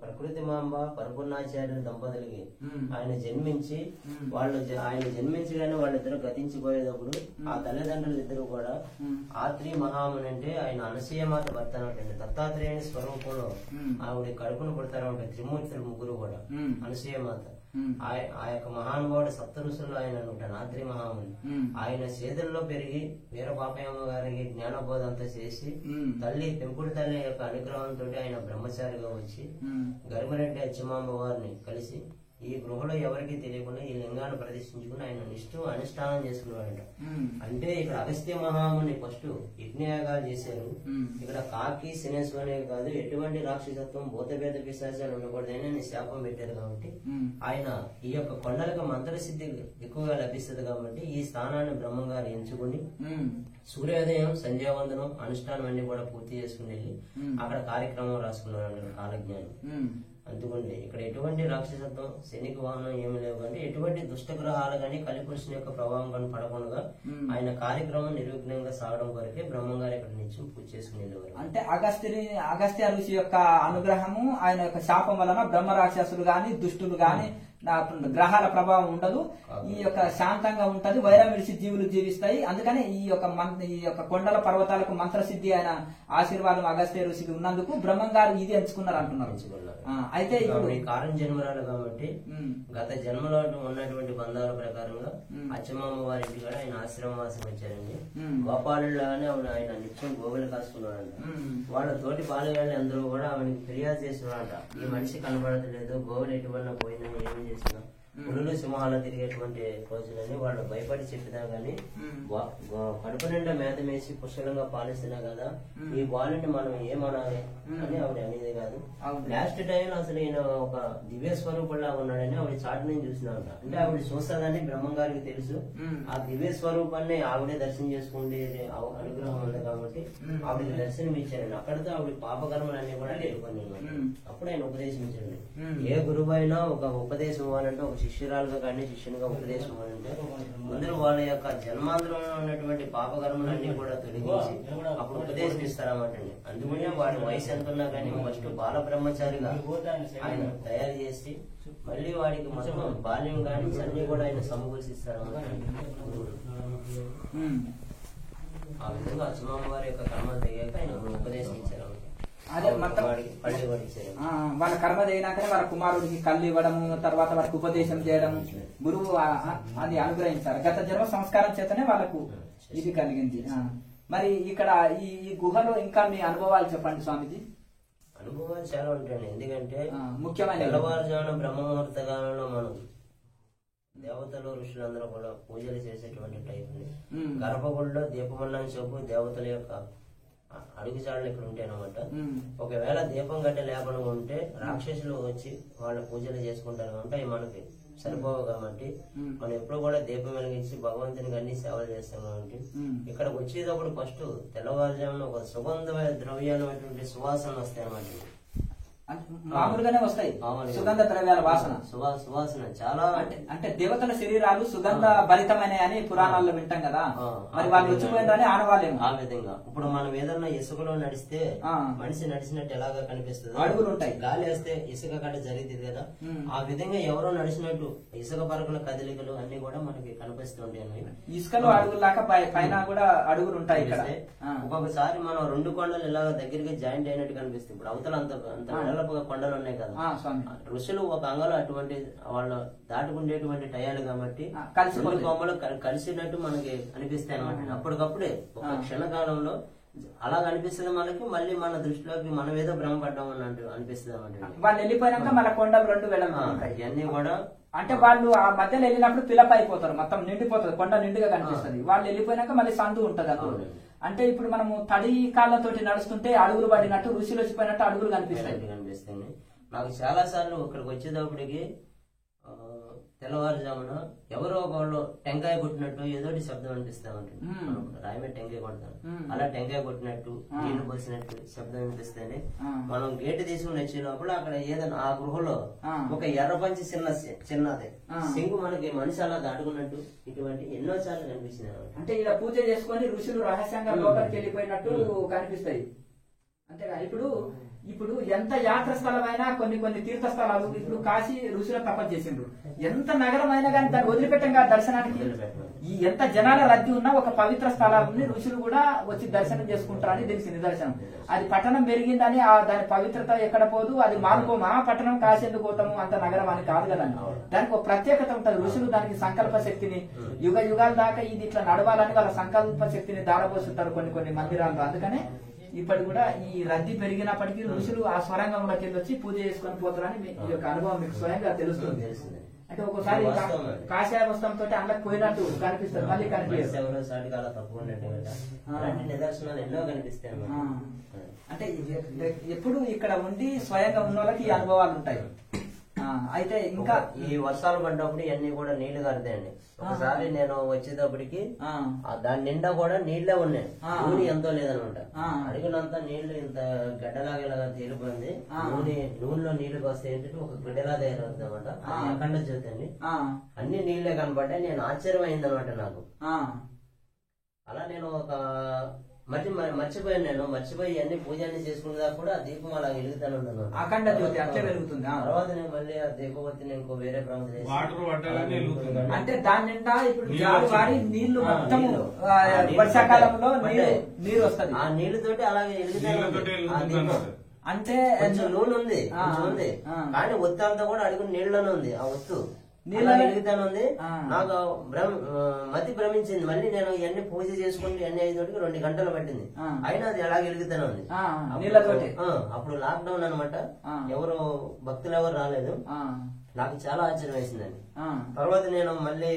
ప్రకృతి మాంబ పరిపూర్ణాచార్యుల దంపతులకి ఆయన జన్మించి ఆయన జన్మించగానే వాళ్ళిద్దరు గతించిపోయేటప్పుడు ఆ తల్లిదండ్రులు ఇద్దరు కూడా ఆత్రి మహాముని అంటే ఆయన అనసూయమాత భర్త అనటండి. దత్తాత్రేయుని స్వరూపంలో ఆవిడ కడుపును పుడతారంటే త్రిమూర్తులు ముగ్గురు కూడా అనసూయమాత. ఆ యొక్క మహానుభావుడు సప్త ఋషుల్లో ఆయన అనుకుంటాను ఆత్రి మహాముని. ఆయన చేతుల్లో పెరిగి వీరపాపయ్యమ్మ గారికి జ్ఞానబోధ అంతా చేసి పెంపుడు తల్లి యొక్క అనుగ్రహంతో ఆయన బ్రహ్మచారిగా వచ్చి గరిమిరెడ్డి అచ్చమాంబ వారిని కలిసి ఈ గృహలో ఎవరికి తెలియకుండా ఈ లింగాన్ని ప్రదర్శించుకుని ఆయన అనుష్ఠానం చేసుకున్నాడంట. అంటే ఇక్కడ అగస్త్య మహాముని ఫస్ట్ యజ్ఞయాగాలు చేశారు. ఇక్కడ కాకి శనేశ్వరే కాదు ఎటువంటి రాక్షసత్వం భూతభేద పిశాచాలు ఉండకూడదని ఆయన శాపం పెట్టారు. కాబట్టి ఆయన ఈ యొక్క కొండలకు మంత్రసిద్ధి ఎక్కువగా లభిస్తుంది. కాబట్టి ఈ స్థానాన్ని బ్రహ్మం గారు ఎంచుకుని సూర్యోదయం సంధ్యావందనం అనుష్ఠానం అన్ని కూడా పూర్తి చేసుకుని వెళ్ళి అక్కడ కార్యక్రమం రాసుకున్నారు కాలజ్ఞానం. అందుకండి ఇక్కడ ఎటువంటి రాక్షసత్వం శనికి వాహనం ఏమి లేవు కానీ ఎటువంటి దుష్టగ్రహాలు గాని కలిపురుషుని యొక్క ప్రభావం కానీ పడకుండా ఆయన కార్యక్రమం నిర్విఘ్నంగా సాగడం వరకే బ్రహ్మం గారు ఇక్కడ నుంచి పూజ చేసుకుని వెళ్ళేవారు. అంటే అగస్త్య ఋషి యొక్క అనుగ్రహము ఆయన యొక్క శాపం వలన బ్రహ్మ రాక్షసులు గాని దుష్టులు గాని గ్రహాల ప్రభావం ఉండదు. ఈ యొక్క శాంతంగా ఉంటది, వైరం విడిచి జీవులు జీవిస్తాయి. అందుకని ఈ యొక్క కొండల పర్వతాలకు మంత్రసిద్ధి ఆయన ఆశీర్వాదం అగస్త్య ఋషికి ఉన్నందుకు బ్రహ్మం గారు ఇది ఎంచుకున్నారు అంటున్నారు. అయితే ఇప్పుడు కారణ జన్మరాలు కాబట్టి గత జన్మలో ఉన్నటువంటి బంధాల ప్రకారంగా అచ్చమామ వారి ఇంటి కూడా ఆయన ఆశ్రమవాసం వచ్చారండి. గోపాలులాగానే ఆయన నిత్యం గోవులు కాసుకున్నాడంట. వాళ్ళ తోటి పాలగాళ్ళు అందరూ కూడా ఆమెకి ఫిర్యాదు చేస్తున్నారంట, ఈ మనిషి కనబడతలేదు, గోవులు ఎటువంటి పోయినా ఏమి చేసినా పులులు సింహాలు తిరిగేటువంటి రోజులని వాళ్ళు భయపడి చెప్పినా గానీ కడుపు నిండా మేత వేసి పుష్కలంగా పాలిస్తున్నా కదా ఈ బాలుని మనం ఏమనాలి అని ఆవిడ అనేది కాదు. లాస్ట్ టైం అసలు ఈయన ఒక దివ్య స్వరూపంలా ఉన్నాడని ఆవిడ చాటు నుంచి చూసినాక అంటే ఆవిడ చూస్తుందని బ్రహ్మం గారికి తెలుసు. ఆ దివ్య స్వరూపాన్ని ఆవిడే దర్శనం చేసుకుంటే అనుగ్రహం ఉంది కాబట్టి ఆవిడకి దర్శనం ఇచ్చారండి. అక్కడితో ఆవిడ పాపకర్మలన్నీ కూడా లేకొని అప్పుడు ఆయన ఉపదేశం ఇచ్చారండి. ఏ గురువు అయినా ఒక ఉపదేశం ఇవ్వాలంటే ఒక శిష్యురాలుగా కానీ శిష్యునిగా ఉపదేశం ఇవ్వాలంటే ముందు వాళ్ళ యొక్క జన్మాంతరంలో ఉన్నటువంటి పాపకర్మలన్నీ కూడా తొలగించి అప్పుడు ఉపదేశం ఇస్తారన్నమాట. అందుకనే వాడి వయసు ఎంత ఉన్నా కానీ ఫస్ట్ బాల బ్రహ్మచారిగా ఆయన తయారు చేసి మళ్ళీ వాడికి మొత్తం బాల్యం కానీ అన్ని కూడా ఆయన సమకూర్చిస్తారన్నమాట. ఆ విధంగా అచ్చమామ వారి యొక్క కర్మలు దిగాక ఆయన ఉపదేశం ఇచ్చారు. అదే మొత్తం వాళ్ళ కర్మ చేయనాకనే వాళ్ళ కుమారుడికి కళ్ళు ఇవ్వడము, తర్వాత వారికి ఉపదేశం చేయడం గురువు అది అనుగ్రహించారు. గత జన్మ సంస్కారం చేతనే వాళ్ళకు ఇది కలిగింది. మరి ఇక్కడ ఈ గుహలో ఇంకా మీ అనుభవాలు చెప్పండి స్వామిజీ. అనుభవాలు చాలా ఉంటాయండి. ఎందుకంటే ముఖ్యమైన తెల్లవారుజామున బ్రహ్మముహూర్త కాలంలో మనం దేవతలు ఋషులందరూ కూడా పూజలు చేసేటువంటి టైం. గర్భగుడిలో దీపమల్లని చూపు దేవతల యొక్క అడుగుజాడలు ఇక్కడ ఉంటాయి అనమాట. ఒకవేళ దీపం గట్ట లేకుండా ఉంటే రాక్షసులు వచ్చి వాళ్ళ పూజలు చేసుకుంటారు కాబట్టి అవి మనకి సరిపోవు కాబట్టి మనం ఎప్పుడు కూడా దీపం వెలిగించి భగవంతునికి అన్ని సేవలు చేస్తాం కాబట్టి ఇక్కడికి వచ్చేటప్పుడు ఫస్ట్ తెల్లవారుజామున ఒక సుగంధమైన ద్రవ్యాలైనటువంటి సువాసనలు వస్తాయి అన్నమాట. మామూలుగానే వస్తాయి సుగంధ ద్రవ్యాల వాసన, సువాసన చాలా అంటే దేవతల శరీరాలు సుగంధ భరితమైన అని పురాణాల్లో వింటాం కదా, మరి వాళ్ళు వచ్చిపోయినని ఆనవాళ్ళేమో. ఆ విధంగా ఇప్పుడు మనం ఏదన్నా ఇసుకలో నడిస్తే మనిషి నడిచినట్టు ఎలాగా కనిపిస్తుంది, అడుగులు ఉంటాయి, గాలి వేస్తే ఇసుక కట్ట జరుగుతుంది కదా, ఆ విధంగా ఎవరో నడిచినట్టు ఇసుక పరకుల కదలికలు అన్ని కూడా మనకి కనిపిస్తుంటాయి. ఇసుకలో అడుగులు లాగా పైన కూడా అడుగులు ఉంటాయి ఇక్కడ. ఒక్కొక్కసారి మనం రెండు కొండలు ఇలాగ దగ్గరికి జాయింట్ అయినట్టు కనిపిస్తుంది. ఇప్పుడు అవతల అంత కొండలు ఉన్నాయి కదా, ఋషులు ఒక అంగలో అటువంటి వాళ్ళు దాటుకుండేటువంటి టయాలు కాబట్టి రెండు కొమ్మలు కలిసినట్టు మనకి అనిపిస్తాయి అన్నమాట. అప్పటికప్పుడే ఒక క్షణకాలంలో అలా అనిపిస్తుంది మనకి. మళ్ళీ మన దృష్టిలోకి మనం ఏదో భ్రమపడ్డాం అన్నట్టు అనిపిస్తుంది అన్నమాట. వాళ్ళు వెళ్ళిపోయాక మన కొండలు రెండు ఇవన్నీ కూడా అంటే వాళ్ళు ఆ మధ్యలో వెళ్ళినప్పుడు పిలప్ అయిపోతారు, మొత్తం నిండిపోతుంది, కొండ నిండుగా కనిపిస్తుంది. వాళ్ళు వెళ్ళిపోయినాక మళ్ళీ సందు ఉంటది అన్నమాట. అంటే ఇప్పుడు మనము తడి కాళ్ళతోటి నడుస్తుంటే అడుగులు పడినట్టు ఋషులు వచ్చిపోయినట్టు అడుగులు కనిపిస్తాయి. నాకు చాలా సార్లు ఇక్కడికి వచ్చేటప్పటికి తెల్లవారుజామున ఎవరో ఒకళ్ళు టెంకాయ కొట్టినట్టు ఏదోటి శబ్దం అనిపిస్తా ఉంటుంది. రాయి మీద టెంకాయ కొడతాను, అలా టెంకాయ కొట్టినట్టు నీళ్లు పోసినట్టు శబ్దం అనిపిస్తుంది. మనం గేటు తీసుకుని వచ్చినప్పుడు అక్కడ ఏదైనా ఆ గృహలో ఒక ఎర్ర పంచి చిన్నది సింగు మనకి మనిషి అలా దాటుకున్నట్టు ఇటువంటి ఎన్నో సార్లు కనిపించినాయి. అంటే ఇలా పూజ చేసుకుని ఋషులు రహస్యంగా లోపలికి వెళ్ళిపోయినట్టు కనిపిస్తాయి. అంతేగా ఇప్పుడు ఎంత యాత్ర స్థలమైనా కొన్ని తీర్థ స్థలాలు, ఇప్పుడు కాశీ ఋషుల తపస్సు చేసిండ్రు, ఎంత నగరం అయినా కానీ దాన్ని వదిలిపెట్టం కదా దర్శనానికి. ఈ ఎంత జనాల రద్దీ ఉన్నా ఒక పవిత్ర స్థలాలని ఋషులు కూడా వచ్చి దర్శనం చేసుకుంటారని తెలిసి నిదర్శనం. అది పట్టణం పెరిగిందని దాని పవిత్రత ఎక్కడ పోదు, అది మారుకోమా పట్టణం కాశీ ఎందుకు పోతాము అంత నగరం అని కాదు కదండి. దానికి ఒక ప్రత్యేకత ఉంటది. ఋషులు దానికి సంకల్ప శక్తిని యుగ యుగాల దాకా ఇది ఇట్లా నడవాలని వాళ్ళ సంకల్ప శక్తిని దారపోస్తుంటారు కొన్ని మందిరాల్లో. అందుకనే ఇప్పటి కూడా ఈ రద్దీ పెరిగినప్పటికీ ఋషులు ఆ స్వరంగంలోకి వెళ్ళి వచ్చి పూజ చేసుకొని పోతారని ఈ యొక్క అనుభవం మీకు స్వయంగా తెలుస్తుంది. అంటే ఒక్కోసారి కాషాయ వస్త్రంతో అందులోకి పోయినట్టు కనిపిస్తుంది, మళ్ళీ కనిపిస్తుంది. నిదర్శనాలు ఎన్నో కనిపిస్తాయి. అంటే ఎప్పుడు ఇక్కడ ఉండి స్వయంగా ఉన్న వాళ్ళకి ఈ అనుభవాలు ఉంటాయి. అయితే ఇంకా ఈ వర్షాలు పడ్డప్పుడు ఇవన్నీ కూడా నీళ్లు కడతాయండి. ఒకసారి నేను వచ్చేటప్పటికి దాని నిండా కూడా నీళ్లే ఉన్నాయి, నూనె ఎంతో లేదనమాట. అడిగినంత నీళ్లు ఇంత గడ్డలాగా తేలిపోయింది. నూనెలో నీళ్లు వస్తాయి ఏంటంటే ఒక గడ్డలా తయారవుతుంది అనమాట. అఖండ జ్యోతి అండి, అన్ని నీళ్లే కనపడ్డాయి. నేను ఆశ్చర్యం అయిందనమాట నాకు. అలా నేను ఒక మర్చిపోయాను. నేను మర్చిపోయి అన్ని పూజ అన్ని చేసుకునేదా కూడా ఆ దీపం అలా వెలుగుతాను ఉన్నాను. అఖండ జ్యోతి అట్లే వెలుగుతుంది. తర్వాత నేను మళ్ళీ ఆ దీపవతిని ఇంకో వేరే ప్రాంతం అంటే దాని నిండా ఇప్పుడు వారి నీళ్లు మొత్తం వర్షాకాలంలో నీరు వస్తుంది. ఆ నీళ్లతోటి అలాగే వెలుగుతాను. అంటే నూనె ఉంది కానీ ఒత్తు అంతా కూడా అడుగుని నీళ్ళలోనే ఉంది. ఆ ఒత్తు వెలుగుతాను ఉంది. నాకు మతి భ్రమించింది. మళ్ళీ నేను ఇవన్నీ పూజ చేసుకుంటే ఇవన్నీ అయ్యేటోటికి 2 గంటలు పట్టింది. అయినా అది అలాగే వెలుగుతానే ఉంది. అప్పుడు లాక్డౌన్ అనమాట, ఎవరు భక్తులు ఎవరు రాలేదు. నాకు చాలా ఆశ్చర్యం వేసిందండి. తర్వాత నేను మళ్ళీ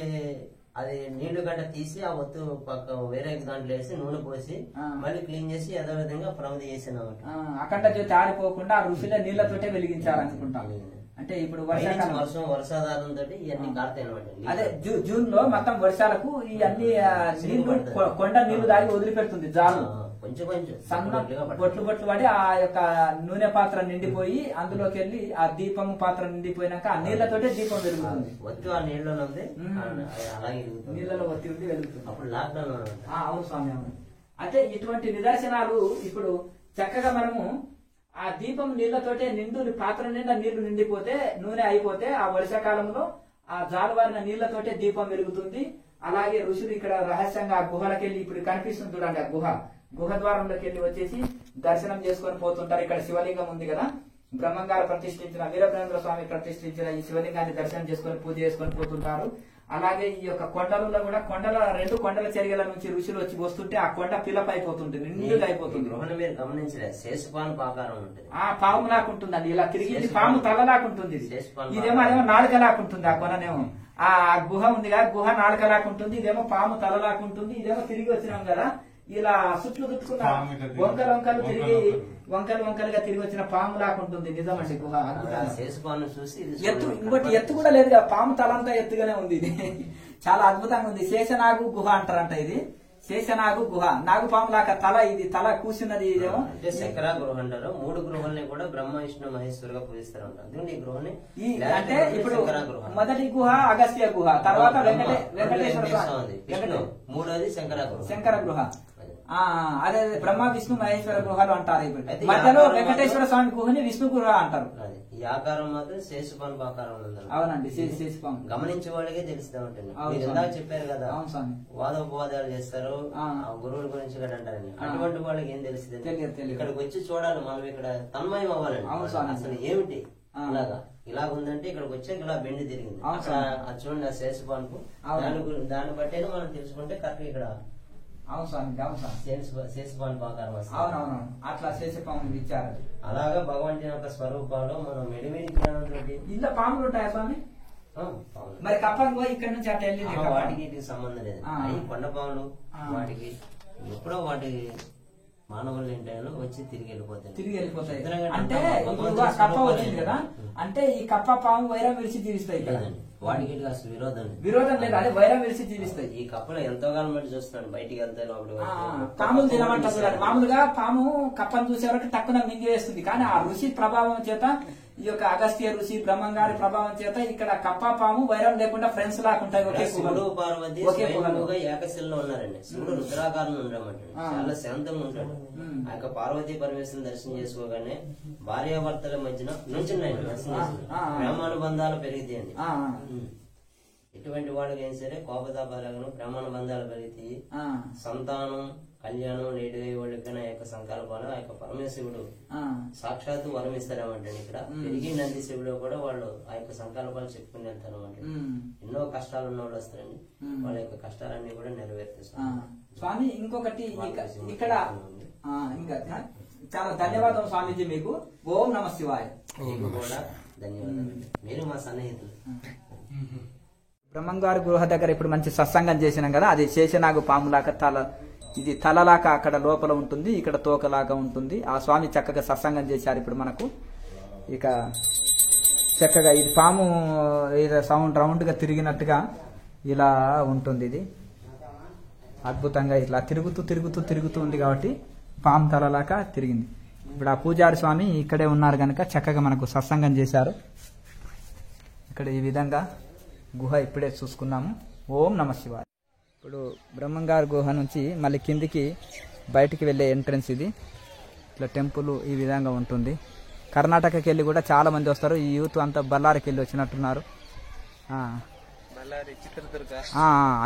అది నీళ్లు గడ్డ తీసి ఆ ఒత్తు పక్క వేరే దాంట్లో వేసి నూనె పోసి మళ్ళీ క్లీన్ చేసి అదే విధంగా ప్రమిది చేసాను అనమాట. అఖండ జ్యోతి ఆరిపోకుండా ఆ ఋషుల నీళ్లతోటే వెలిగించాలనుకుంటాను. అంటే ఇప్పుడు వర్షాధారంతో ఇవన్నీ కారుతాయి అనమాట. అదే జూన్ లో మొత్తం వర్షాలకు ఈ అన్ని నీళ్లు కొండ నీళ్లు దాగి వదిలిపెడుతుంది జాలు. కొంచెం సన్న బొట్లు పడి ఆ యొక్క నూనె పాత్ర నిండిపోయి అందులోకి వెళ్ళి ఆ దీపం పాత్ర నిండిపోయినాక ఆ నీళ్లతోటే దీపం వెలుగుతుంది. ఒత్తి ఆ నీళ్ళలో ఉంది, అలాగే నీళ్ళలో ఒత్తి ఉండి వెలుగుతుంది. అప్పుడు లాక్డౌన్. అవును స్వామి, అవును. అయితే ఇటువంటి నిదర్శనాలు ఇప్పుడు చక్కగా మనము ఆ దీపం నీళ్లతోటే పాత్ర నిండా నీళ్లు నిండిపోతే నూనె అయిపోతే ఆ వర్షాకాలంలో ఆ జాలువారిన నీళ్లతోటే దీపం వెలుగుతుంది. అలాగే ఋషులు ఇక్కడ రహస్యంగా ఆ గుహలకి వెళ్ళి ఇప్పుడు కనిపిస్తుంది చూడండి, ఆ గుహ ద్వారంలోకి వెళ్ళి వచ్చేసి దర్శనం చేసుకొని పోతుంటారు. ఇక్కడ శివలింగం ఉంది కదా, బ్రహ్మంగారు ప్రతిష్ఠించిన వీరబ్రహ్మేంద్ర స్వామి ప్రతిష్ఠించిన ఈ శివలింగాన్ని దర్శనం చేసుకొని పూజ చేసుకొని పోతుంటారు. అలాగే ఈ యొక్క కొండలలో కూడా 2 కొండల చర్యల నుంచి ఋషులు వచ్చి వస్తుంటే ఆ కొండ ఫిలప్ అయిపోతుంది, నిండుగా అయిపోతుంది. మీరు గమనించలేదు, శేషపాను ఆకారం ఉంటుంది. ఆ పాము లాకుంటుందండి, ఇలా తిరిగి పాము తల లాకుంటుంది. ఇదేమో నాలుక లాకుంటుంది. ఆ కొననేమో ఆ గుహ ఉంది కదా, గుహ నాలుక లాకుంటుంది. ఇదేమో పాము తల లాకుంటుంది. ఇదేమో తిరిగి వచ్చినాం కదా, ఇలా చుట్లు చుట్టుకున్న వంకలుగా తిరిగి వచ్చిన పాము లాకుంటుంది. నిజమండి గుహ శేషపాను చూసి ఎత్తు, ఇంకోటి ఎత్తు కూడా లేదు కదా, పాము తలంతా ఎత్తుగానే ఉంది. ఇది చాలా అద్భుతంగా ఉంది. శేషనాగు గుహ అంటారంట. ఇది శేషనాగు గుహ. నాగుపాము లాగా తల, ఇది తల కూర్చున్నది. ఇదేమో అంటే శంకర గృహ అంటారు. 3 గృహాలని కూడా బ్రహ్మ విష్ణు మహేశ్వరుగా పూజిస్తారు అంటారు. ఈ గృహాన్ని అంటే ఇప్పుడు మొదటి గుహ అగస్త్య గుహ, తర్వాత వెంకటేశ్వర స్వామి, మూడోది శంకర గృహ. అదే బ్రహ్మ విష్ణు మహేశ్వర గుహలు అంటారు. ఇప్పుడు మధ్యలో వెంకటేశ్వర స్వామి గుహని విష్ణు గుహ అంటారు. ఈ ఆకారం మాత్రం శేషపాను ఆకారం ఉంది. అవునండి, శేషపాను గమనించే వాళ్ళకే తెలుస్తా ఉంటుంది. మీరు ఇందాక చెప్పారు కదా, వాదోపవాదాలు చేస్తారు ఆ గురువుల గురించి కూడా అంటారని. అటువంటి వాళ్ళకి ఏం తెలుస్తుంది? ఇక్కడికి వచ్చి చూడాలి మనం, ఇక్కడ తన్మయం అవ్వాలండి. అసలు ఏమిటి ఇలాగ ఉందంటే ఇక్కడికి వచ్చాక ఇలా బెండి తిరిగింది. అది చూడండి ఆ శేషపానుకు. దాన్ని బట్టే మనం తెలుసుకుంటే కరెక్ట్ ఇక్కడ శేషపాను ఆకారం వస్తుంది. అవునవును, అట్లా శేషపాము ఇచ్చారు. అలాగా భగవంతుని యొక్క స్వరూపాలు మనం మెడిమిడి జ్ఞానంతో ఇంట్లో పాములు ఉంటాయా స్వామి? మరి కప్పలు ఇక్కడ నుంచి అట్లా వెళ్ళి వాటికి సంబంధం లేదు. అవి కొండ పాములు, వాటికి ఎప్పుడో వాటి మానవులు ఏంటో వచ్చి తిరిగి వెళ్ళిపోతాయి. అంటే కప్ప వచ్చింది కదా, అంటే ఈ కప్ప పాము వైరం విడిచి జీవిస్తాయి కదండి. వాటికి అసలు విరోధం లేదు, అదే వైరం విడిచి జీవిస్తాయి. ఈ కప్పలు ఎంతో కాలం బట్టి చూస్తున్నాను, బయటికి వెళ్తే పాములు తినమంటారు. మామూలుగా పాము కప్పను చూసే వరకు తక్కువ మింగి వేస్తుంది, కానీ ఆ ఋషి ప్రభావం చేత, ఈ యొక్క అగస్త్య ఋషి బ్రహ్మంగారి ప్రభావం చేత ఇక్కడ కప్ప పాము వైరం లేకుండా ఫ్రెండ్స్ లాకుంటాయి. ఒకే శివుడు పార్వతి ఏకశిల్లో ఉన్నారండి. శివుడు రుద్రాకారంలో ఉండమంటాడు, చాలా శాంతంగా ఉంటాడు. ఆ యొక్క పార్వతీ పరమేశ్వరుని దర్శనం చేసుకోగానే భార్యాభర్తల మధ్యన నుంచున్నాయండి దర్శనం చేసుకుని ప్రేమానుబంధాలు పెరుగుతాయండి. ఎటువంటి వాళ్ళకి ఏం సరే కోపతాపాలను ప్రేమానుబంధాలు పెరుగుతాయి. సంతానం, కళ్యాణం లేటుగా వాళ్ళకైనా ఆ యొక్క సంకల్పాలు ఆ యొక్క పరమేశ్వరుడు సాక్షాత్తు వరం ఇస్తారన్నమాట. ఇక్కడ పెరిగి నంది శివుడు కూడా వాళ్ళు ఆ యొక్క సంకల్పాలు చెప్పుకుని వెళ్తారన్నమాట. ఎన్నో కష్టాలు ఉన్న వాళ్ళు వస్తారండి, వాళ్ళ యొక్క కష్టాలన్నీ కూడా నెరవేర్తిస్తారు. స్వామి ఇంకొకటి ఇక్కడ ఇంకా చాలా ధన్యవాదం స్వామీజీ మీకు. ఓం నమ శివాయ. మీకు కూడా ధన్యవాదాలు, మీరు మా సన్నిహితులు. బ్రహ్మంగారి గృహ దగ్గర ఇప్పుడు మంచి సత్సంగం చేసినాం కదా, అది శేషనాగు పాములాగా తల, ఇది తలలాగా అక్కడ లోపల ఉంటుంది, ఇక్కడ తోకలాగా ఉంటుంది. ఆ స్వామి చక్కగా సత్సంగం చేశారు ఇప్పుడు మనకు. ఇక చక్కగా ఇది పాము సౌండ్ రౌండ్ గా తిరిగినట్టుగా ఇలా ఉంటుంది. ఇది అద్భుతంగా ఇట్లా తిరుగుతూ ఉంది కాబట్టి పాము తలలాగా తిరిగింది. ఇప్పుడు ఆ పూజారి స్వామి ఇక్కడే ఉన్నారు కనుక చక్కగా మనకు సత్సంగం చేశారు. ఇక్కడ ఈ విధంగా గుహ ఇప్పుడే చూసుకున్నాము. ఓం నమ శివాయ. ఇప్పుడు బ్రహ్మంగారి గుహ నుంచి మళ్ళీ కిందికి బయటికి వెళ్ళే ఎంట్రన్స్ ఇది. ఇట్లా టెంపుల్ ఈ విధంగా ఉంటుంది. కర్ణాటకకి వెళ్ళి కూడా చాలా మంది వస్తారు. ఈ యూత్ అంతా బళ్ళారికి వెళ్ళి వచ్చినట్టున్నారు.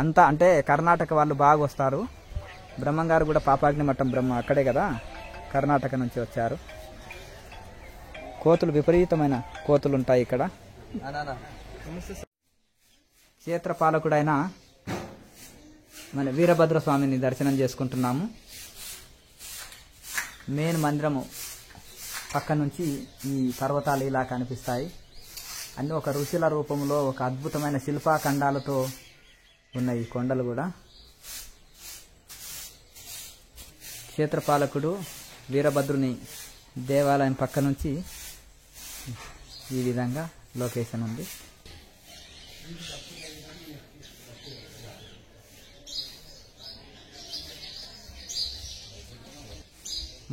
అంతా అంటే కర్ణాటక వాళ్ళు బాగా వస్తారు. బ్రహ్మంగారు కూడా పాపాగ్ని మఠం బ్రహ్మ అక్కడే కదా, కర్ణాటక నుంచి వచ్చారు. కోతులు, విపరీతమైన కోతులు ఉంటాయి ఇక్కడ. క్షేత్రపాలకుడైన మన వీరభద్ర స్వామిని దర్శనం చేసుకుంటున్నాము. మెయిన్ మందిరము పక్క నుంచి ఈ పర్వతాలు ఇలా కనిపిస్తాయి. అన్ని ఒక ఋషుల రూపంలో ఒక అద్భుతమైన శిల్పాఖండాలతో ఉన్నాయి ఈ కొండలు కూడా. క్షేత్రపాలకుడు వీరభద్రుని దేవాలయం పక్క నుంచి ఈ విధంగా లొకేషన్ ఉంది.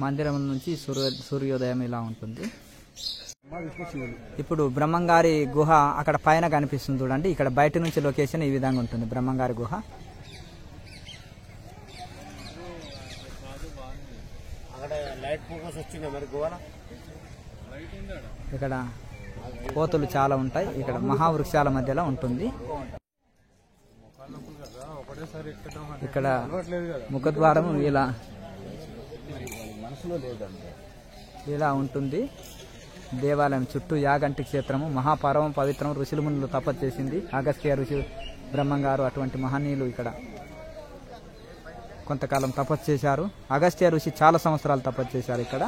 మందిరం నుంచి సూర్యోదయం ఇలా ఉంటుంది. ఇప్పుడు బ్రహ్మంగారి గుహ అక్కడ పైన కనిపిస్తుంది చూడండి. ఇక్కడ బయట నుంచి లొకేషన్ ఈ విధంగా ఉంటుంది బ్రహ్మంగారి గుహ. ఇక్కడ కోతులు చాలా ఉంటాయి. ఇక్కడ మహావృక్షాల మధ్యలో ఉంటుంది. ఇక్కడ ముఖద్వారం ఇలా ఉంటుంది. దేవాలయం చుట్టూ యాగంటి క్షేత్రము, మహాపర్వం పవిత్రం. ఋషుల మునులు తపస్సు చేసింది. అగస్త్య ఋషి, బ్రహ్మంగారు అటువంటి మహనీయులు ఇక్కడ కొంతకాలం తపస్సు చేశారు. అగస్త్య ఋషి చాలా సంవత్సరాలు తపస్సు చేశారు ఇక్కడ.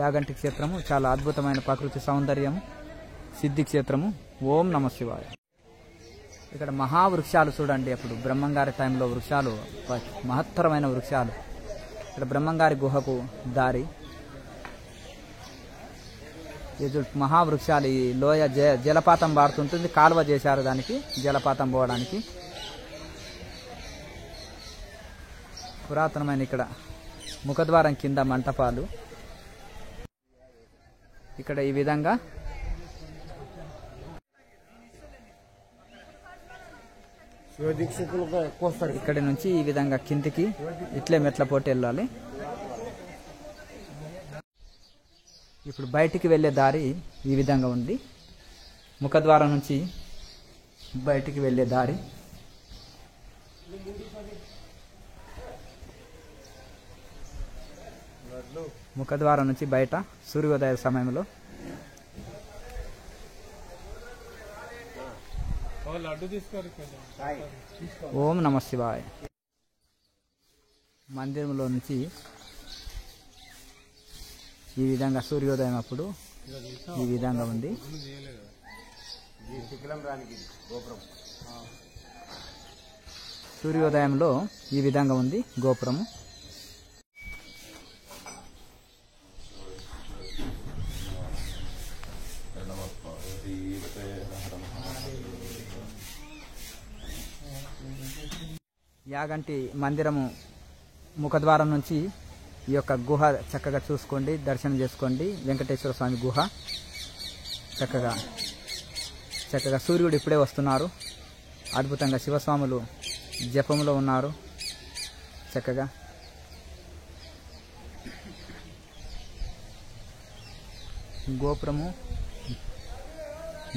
యాగంటి క్షేత్రము చాలా అద్భుతమైన ప్రకృతి సౌందర్యం, సిద్ధి క్షేత్రము. ఓం నమ శివాయ. ఇక్కడ మహావృక్షాలు చూడండి. అప్పుడు బ్రహ్మంగారి టైంలో వృక్షాలు, మహత్తరమైన వృక్షాలు. ఇక్కడ బ్రహ్మంగారి గుహకు దారి, ఇది మహావృక్షాలు. ఈ లోయ జలపాతం పారుతుంటుంది, కాలువ చేశారు దానికి జలపాతం పోవడానికి. పురాతనమైన ఇక్కడ ముఖద్వారం కింద మంటపాలు. ఇక్కడ ఈ విధంగా ఇక్కడి నుంచి ఈ విధంగా కిందికి ఇట్లే మెట్ల పోటీ వెళ్ళాలి. ఇప్పుడు బయటికి వెళ్ళే దారి ఈ విధంగా ఉంది. ముఖద్వారం నుంచి బయటికి వెళ్ళే దారి. ముఖద్వారం నుంచి బయట సూర్యోదయ సమయంలో ఓం నమ శివాయ. మందిరంలో నుంచి ఈ విధంగా సూర్యోదయం అప్పుడు ఈ విధంగా ఉంది. సూర్యోదయంలో ఈ విధంగా ఉంది గోపురము. యాగంటి మందిరము ముఖద్వారం నుంచి ఈ యొక్క గుహ చక్కగా చూసుకోండి, దర్శనం చేసుకోండి. వెంకటేశ్వర స్వామి గుహ చక్కగా సూర్యుడు ఇప్పుడే వస్తున్నారు. అద్భుతంగా శివస్వాములు జపంలో ఉన్నారు. చక్కగా గోపురము,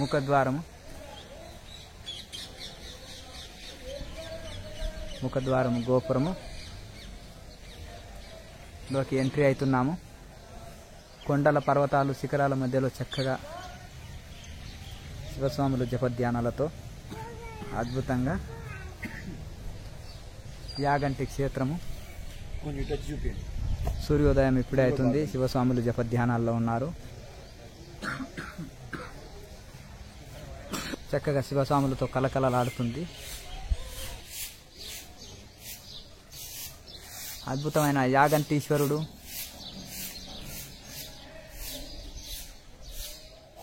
ముఖద్వారము, గోపురము లోకి ఎంట్రీ అవుతున్నాము. కొండల, పర్వతాలు, శిఖరాల మధ్యలో చక్కగా శివస్వాములు జపధ్యానాలతో అద్భుతంగా యాగంటి క్షేత్రము. సూర్యోదయం ఇప్పుడే అవుతుంది. శివస్వాములు జపధ్యానాల్లో ఉన్నారు. చక్కగా శివస్వాములతో కలకలలాడుతుంది. అద్భుతమైన యాగంటీశ్వరుడు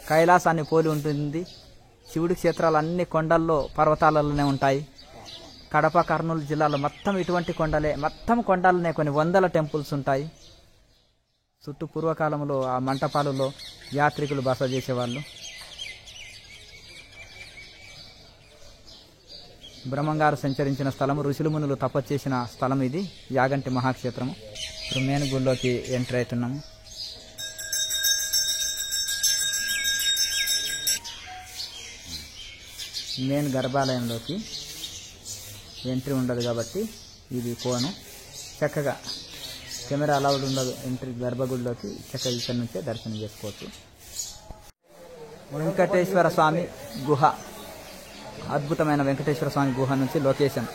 కైలాసాన్ని పోలి ఉంటుంది. శివుడి క్షేత్రాలు అన్ని కొండల్లో, పర్వతాలలోనే ఉంటాయి. కడప, కర్నూలు జిల్లాలో మొత్తం ఇటువంటి కొండలే, మొత్తం కొండలనే కొన్ని వందల టెంపుల్స్ ఉంటాయి. చుట్టూ పూర్వకాలంలో ఆ మంటపాలలో యాత్రికులు బస చేసేవాళ్ళు. బ్రహ్మంగారు సంచరించిన స్థలం, ఋషులు మునులు తపస్సు చేసిన స్థలం ఇది యాగంటి మహాక్షేత్రము. ఇప్పుడు మెయిన్ గుడిలోకి ఎంటర్ అవుతున్నాము. మెయిన్ గర్భాలయంలోకి ఎంట్రీ ఉండదు కాబట్టి ఇది కోను. చక్కగా కెమెరా అలౌడ్ ఉండదు ఎంట్రీ గర్భగుడిలోకి. చక్కగా ఇక్కడి నుంచే దర్శనం చేసుకోవచ్చు. వెంకటేశ్వర స్వామి గుహ, అద్భుతమైన వెంకటేశ్వర స్వామి గుహ నుంచి లొకేషన్.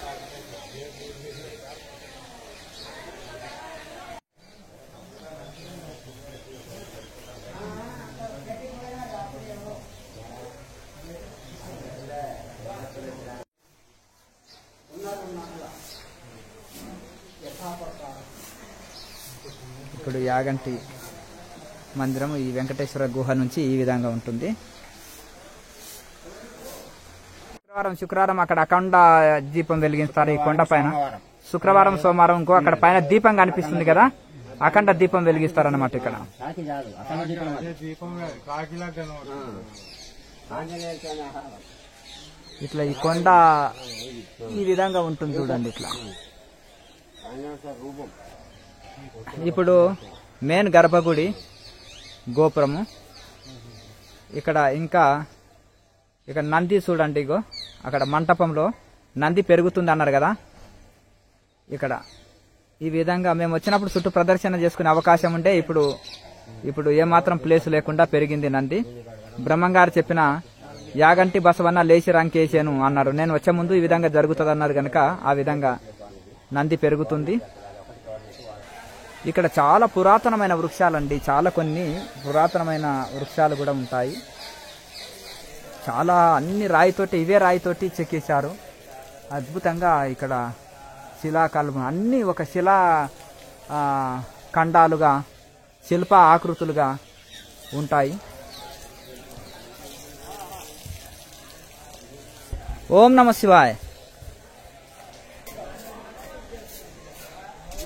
ఇప్పుడు యాగంటి మందిరం ఈ వెంకటేశ్వర గుహ నుంచి ఈ విధంగా ఉంటుంది. శుక్రవారం అక్కడ అఖండ దీపం వెలిగిస్తారు ఈ కొండ పైన. శుక్రవారం, సోమవారం ఇంకో అక్కడ పైన దీపం కనిపిస్తుంది కదా, అఖండ దీపం వెలిగిస్తారు అన్నమాట. ఇక్కడ ఇట్లా ఈ కొండ ఈ విధంగా ఉంటుంది చూడండి. ఇట్లా ఇప్పుడు మెయిన్ గర్భగుడి గోపురము. ఇక్కడ ఇంకా ఇక్కడ నంది చూడండి. ఇగో అక్కడ మంటపంలో నంది పెరుగుతుంది అన్నారు కదా. ఇక్కడ ఈ విధంగా మేము వచ్చినప్పుడు చుట్టూ ప్రదర్శన చేసుకునే అవకాశం ఉంటే ఇప్పుడు ఏమాత్రం ప్లేస్ లేకుండా పెరిగింది నంది. బ్రహ్మంగారు చెప్పిన యాగంటి బసవన్న లేచి రంకేసాను అన్నారు. నేను వచ్చే ముందు ఈ విధంగా జరుగుతుంది అన్నారు కనుక ఆ విధంగా నంది పెరుగుతుంది. ఇక్కడ చాలా పురాతనమైన వృక్షాలండి, చాలా కొన్ని పురాతనమైన వృక్షాలు కూడా ఉంటాయి. చాలా అన్ని రాయితోటి, ఇవే రాయితోటి చెక్కేశారు. అద్భుతంగా ఇక్కడ శిలాకాలం అన్నీ ఒక శిలా ఖండాలుగా, శిల్ప ఆకృతులుగా ఉంటాయి. ఓం నమ శివాయ్.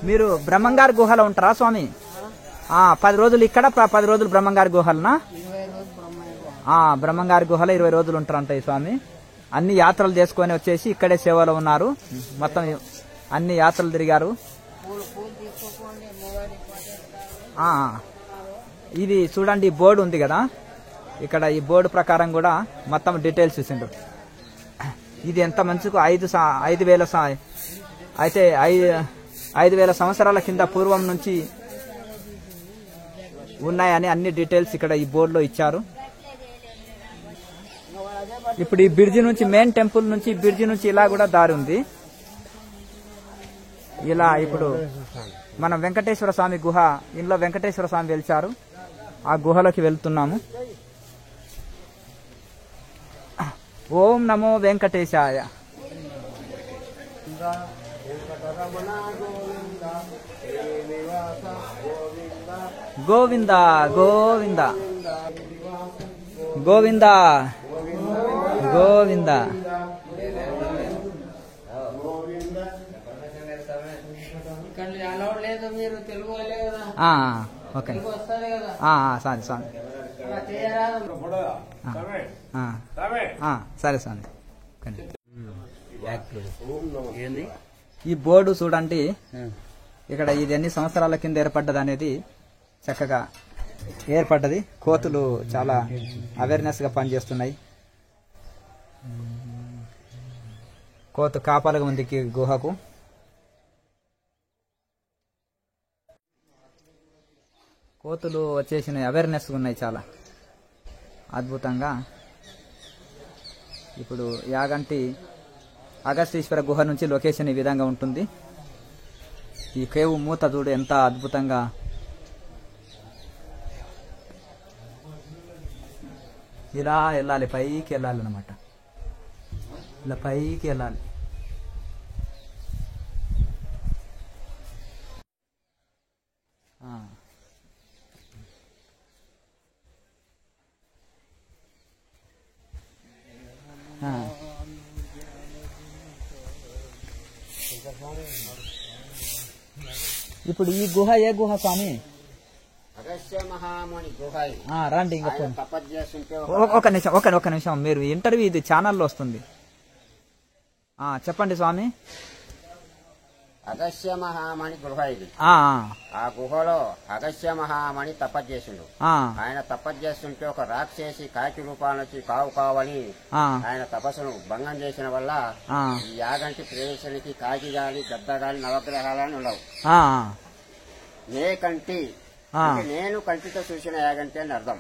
మీరు బ్రహ్మంగారి గుహలో ఉంటారా స్వామి? 10 రోజులు ఇక్కడ, 10 రోజులు బ్రహ్మంగారి గుహలనా? బ్రహ్మంగారి గుహలో 20 రోజులు ఉంటారంట ఈ స్వామి. అన్ని యాత్రలు చేసుకొని వచ్చేసి ఇక్కడే సేవలో ఉన్నారు. మొత్తం అన్ని యాత్రలు తిరిగారు. ఇది చూడండి, బోర్డు ఉంది కదా, ఇక్కడ ఈ బోర్డు ప్రకారం కూడా మొత్తం డీటెయిల్స్ ఇచ్చిండు. ఇది ఎంత మంచిగా 5,000 అయితే 5,000 సంవత్సరాల కింద పూర్వం నుంచి ఉన్నాయని అన్ని డీటెయిల్స్ ఇక్కడ ఈ బోర్డులో ఇచ్చారు. ఇప్పుడు ఈ బ్రిడ్జి నుంచి, మెయిన్ టెంపుల్ నుంచి బ్రిడ్జి నుంచి ఇలా కూడా దారి ఉంది. ఇలా ఇప్పుడు మనం వెంకటేశ్వర స్వామి గుహ, ఇంట్లో వెంకటేశ్వర స్వామి వెలిచారు, ఆ గుహలోకి వెళ్తున్నాము. ఓం నమో వెంకటేశాయ. గోవింద గోవింద గోవింద గోవింద. ఓకే, సరే స్వామి, సరే స్వామి. ఈ బోర్డు చూడండి, ఇక్కడ ఇది ఎన్ని సంవత్సరాల కింద ఏర్పడ్డది అనేది చక్కగా ఏర్పడ్డది. కోతులు చాలా అవేర్నెస్ గా పనిచేస్తున్నాయి. కోత కాపాలుగా ఉంది గుహకు. కోతులు వచ్చేసిన అవేర్నెస్ ఉన్నాయి చాలా అద్భుతంగా. ఇప్పుడు యాగంటి అగస్తీశ్వర గుహ నుంచి లొకేషన్ ఈ విధంగా ఉంటుంది. ఈ కేవు మూత చూడు ఎంత అద్భుతంగా. ఇలా వెళ్ళాలి, పైకి వెళ్ళాలి అన్నమాట, ఇలా పైకి వెళ్ళాలి. ఇప్పుడు ఈ గుహ ఏ గుహ స్వామి? అగస్త్య మహాముని గుహ. రండి, ఒక నిమిషం మీరు ఇంటర్వ్యూ ఇది ఛానల్లో వస్తుంది. చెప్పండి స్వామి. అగస్త్య మహామణి గుహ ఇది. ఆ గుహలో అగస్త్య మహామణి తపస్సు చేసిండు. ఆయన తపస్సు చేస్తుంటే ఒక రాక్షసి కాకి రూపాన్ని వచ్చి కావు కావని ఆయన తపస్సును భంగం చేసిన వల్ల ఈ యాగంటి ప్రవేశానికి కాకి గాని, గద్ద గాని, నవగ్రహాలని ఉండవు. నేను కంటితో చూసిన యాగంటి అని అర్థం.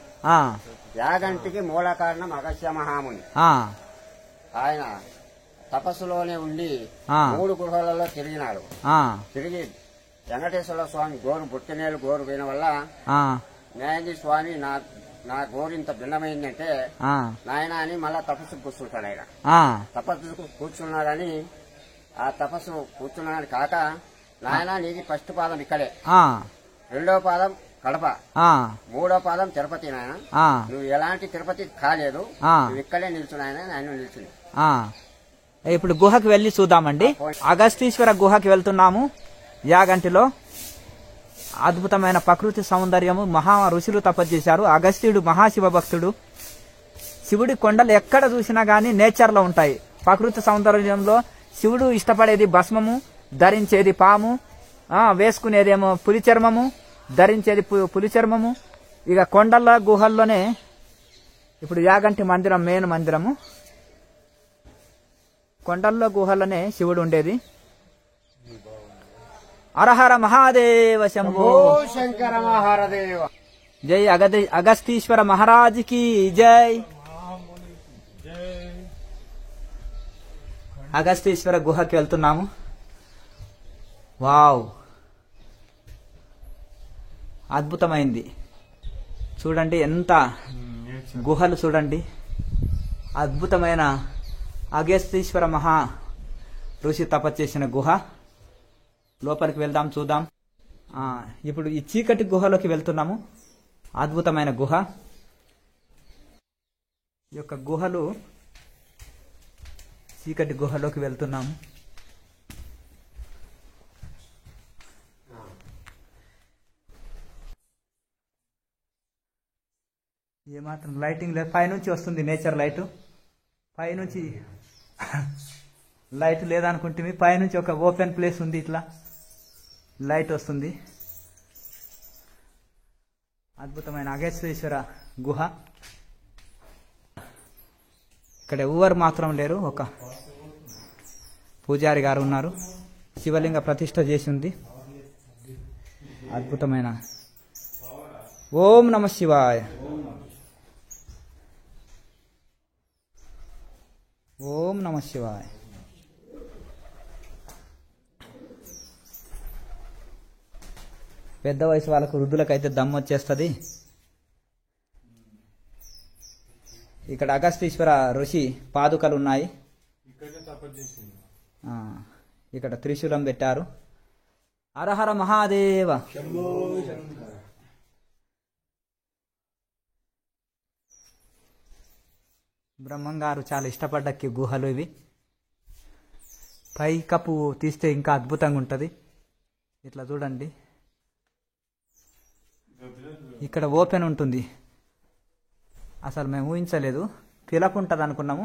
యాగంటికి మూల కారణం అగస్త్య మహాముని. ఆయన తపస్సులోనే ఉండి 3 గుహలలో తిరిగినాడు. తిరిగి వెంకటేశ్వర స్వామి బుట్టినేలు గోరు పోయిన వల్ల న్యాయంది స్వామి నా గోరు ఇంత భిన్నమైందంటే నాయన అని మళ్ళా తపస్సు కూర్చుంటాడు. ఆయన తపస్సు కూర్చున్నాడని ఆ తపస్సు కూర్చున్నాడని కాక, నాయన నీది ఫస్ట్ పాదం ఇక్కడే, 2వ పాదం కడప, 3వ పాదం తిరుపతి. నాయన నువ్వు ఎలాంటి తిరుపతి కాలేదు, నువ్వు ఇక్కడే నిల్చున్నాయన ఆయన నిల్చుని. ఇప్పుడు గుహకి వెళ్లి చూద్దామండి. అగస్తీశ్వర గుహకి వెళ్తున్నాము. యాగంటిలో అద్భుతమైన ప్రకృతి సౌందర్యము, మహా ఋషులు తపస్సు చేశారు. అగస్త్యుడు మహాశివ భక్తుడు. శివుడి కొండలు ఎక్కడ చూసినా గానీ నేచర్ లో ఉంటాయి. ప్రకృతి సౌందర్యంలో శివుడు ఇష్టపడేది భస్మము, ధరించేది పాము, వేసుకునేదేమో పులి చర్మము, ధరించేది పులి చర్మము. ఇక కొండల గుహల్లోనే ఇప్పుడు యాగంటి మందిరం, మెయిన్ మందిరము. కొండల్లో గుహలోనే శివుడు ఉండేది. హరహర మహాదేవ శంభో శంకర మహాదేవ. జై అగస్తీశ్వర మహారాజుకి జై. అగస్తీశ్వర గుహకి వెళ్తున్నాము. వావ్, అద్భుతమైంది చూడండి, ఎంత గుహలు చూడండి, అద్భుతమైన అగస్తీశ్వర మహా ఋషి తపస్సు చేసిన గుహ. లోపలికి వెళ్దాం, చూద్దాం. ఇప్పుడు ఈ చీకటి గుహలోకి వెళ్తున్నాము. అద్భుతమైన గుహ. ఈ యొక్క గుహలు, చీకటి గుహలోకి వెళ్తున్నాము. ఏమాత్రం లైటింగ్ లేదు. పైనుంచి వస్తుంది నేచర్ లైట్. పైనుంచి లైట్ లేదనుకుంటే పైనుంచి ఒక ఓపెన్ ప్లేస్ ఉంది, ఇట్లా లైట్ వస్తుంది. అద్భుతమైన అగస్తీశ్వర గుహ. ఇక్కడ ఎవరు మాత్రం లేరు, ఒక పూజారి గారు ఉన్నారు. శివలింగ ప్రతిష్ఠ చేసి ఉంది. అద్భుతమైన ఓం నమ శివాయ, ఓం నమ శివాయ. పెద్ద వయసు వాళ్ళకు, వృద్ధులకైతే దమ్ము వచ్చేస్తుంది. ఇక్కడ అగస్తీశ్వర ఋషి పాదుకలు ఉన్నాయి. ఇక్కడ త్రిశూలం పెట్టారు. హరహర మహాదేవ. బ్రహ్మంగారు చాలా ఇష్టపడ్డ గుహలు ఇవి. పై కప్పు తీస్తే ఇంకా అద్భుతంగా ఉంటుంది. ఇట్లా చూడండి, ఇక్కడ ఓపెన్ ఉంటుంది. అసలు మేము ఊహించలేదు, పిలపు ఉంటుంది అనుకున్నాము.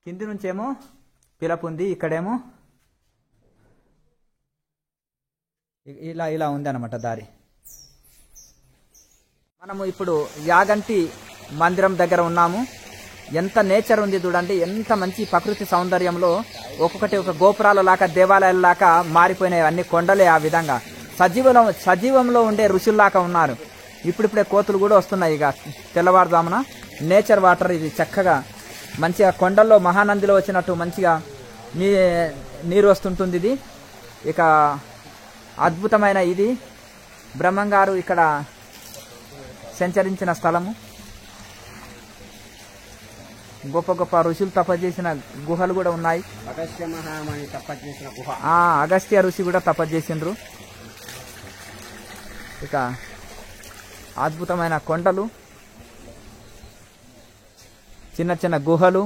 కింది నుంచేమో పిలపు ఉంది, ఇక్కడేమో ఇలా ఇలా ఉంది అన్నమాట దారి. మనము ఇప్పుడు యాగంటి మందిరం దగ్గర ఉన్నాము. ఎంత నేచర్ ఉంది చూడండి, ఎంత మంచి ప్రకృతి సౌందర్యంలో. ఒక్కొక్కటి ఒక గోపురాల లాగా, దేవాలయాల లాగా మారిపోయినాయి అన్ని కొండలే. ఆ విధంగా సజీవంలో ఉండే ఋషుల్లాగా ఉన్నారు. ఇప్పుడిప్పుడే కోతులు కూడా వస్తున్నాయి. ఇక తెల్లవారుజామున నేచర్ వాటర్ ఇది చక్కగా మంచిగా కొండల్లో మహానందిలో వచ్చినట్టు మంచిగా నీరు వస్తుంటుంది. ఇది ఇక అద్భుతమైన ఇది బ్రహ్మంగారు ఇక్కడ సంచరించిన స్థలము. గొప్ప గొప్ప ఋషులు తపస్సు చేసిన గుహలు కూడా ఉన్నాయి. అగస్త్య మహాముని తపస్సు చేసిన గుహ. అగస్త్య ఋషి కూడా తపస్సు చేసిండ్రు. ఇక అద్భుతమైన కొండలు, చిన్న చిన్న గుహలు.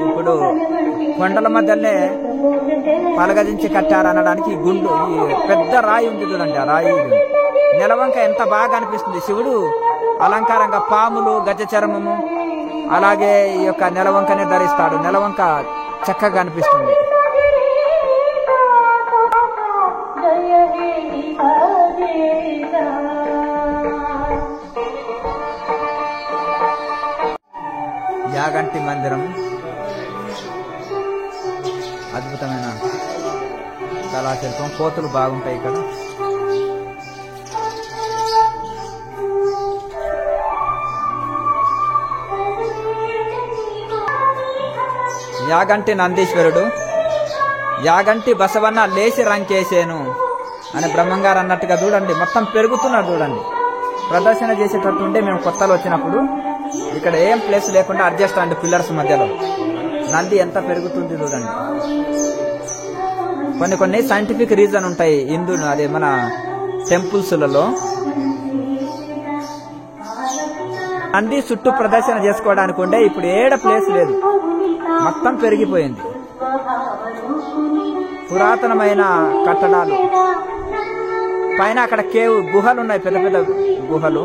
ఇప్పుడు కొండల మధ్యనే పలగదించి కట్టారనడానికి గుండు, ఈ పెద్ద రాయి ఉంది చూడండి. ఆ రాయి నెలవంక ఎంత బాగా అనిపిస్తుంది. శివుడు అలంకారంగా పాములు, గజ చర్మము, అలాగే ఈ యొక్క నెలవంకనే ధరిస్తాడు. నెలవంక చక్కగా అనిపిస్తుంది. యాగంటి మందిరం అద్భుతమైన కళాశిల్పం. కోతులు బాగుంటాయి ఇక్కడ. యాగంటి నందీశ్వరుడు, యాగంటి బసవన్న లేచి రంకేసేను అని బ్రహ్మంగారు అన్నట్టుగా చూడండి, మొత్తం పెరుగుతున్నాడు చూడండి. ప్రదర్శన చేసేటట్టుండే మేము కొత్తలో వచ్చినప్పుడు ఇక్కడ ఏం ప్లేస్ లేకుండా అడ్జస్ట్ అండి పిల్లర్స్ మధ్యలో. నంది ఎంత పెరుగుతుంది చూడండి. కొన్ని సైంటిఫిక్ రీజన్ ఉంటాయి అదే మన టెంపుల్స్లలో. నంది చుట్టూ ప్రదర్శన చేసుకోవడానికి ఉండే ఇప్పుడు ఏడ ప్లేస్ లేదు, మొత్తం పెరిగిపోయింది. పురాతనమైన కట్టడాలు పైన అక్కడ కేవ్ గుహలు ఉన్నాయి, పెద్ద పెద్ద గుహలు.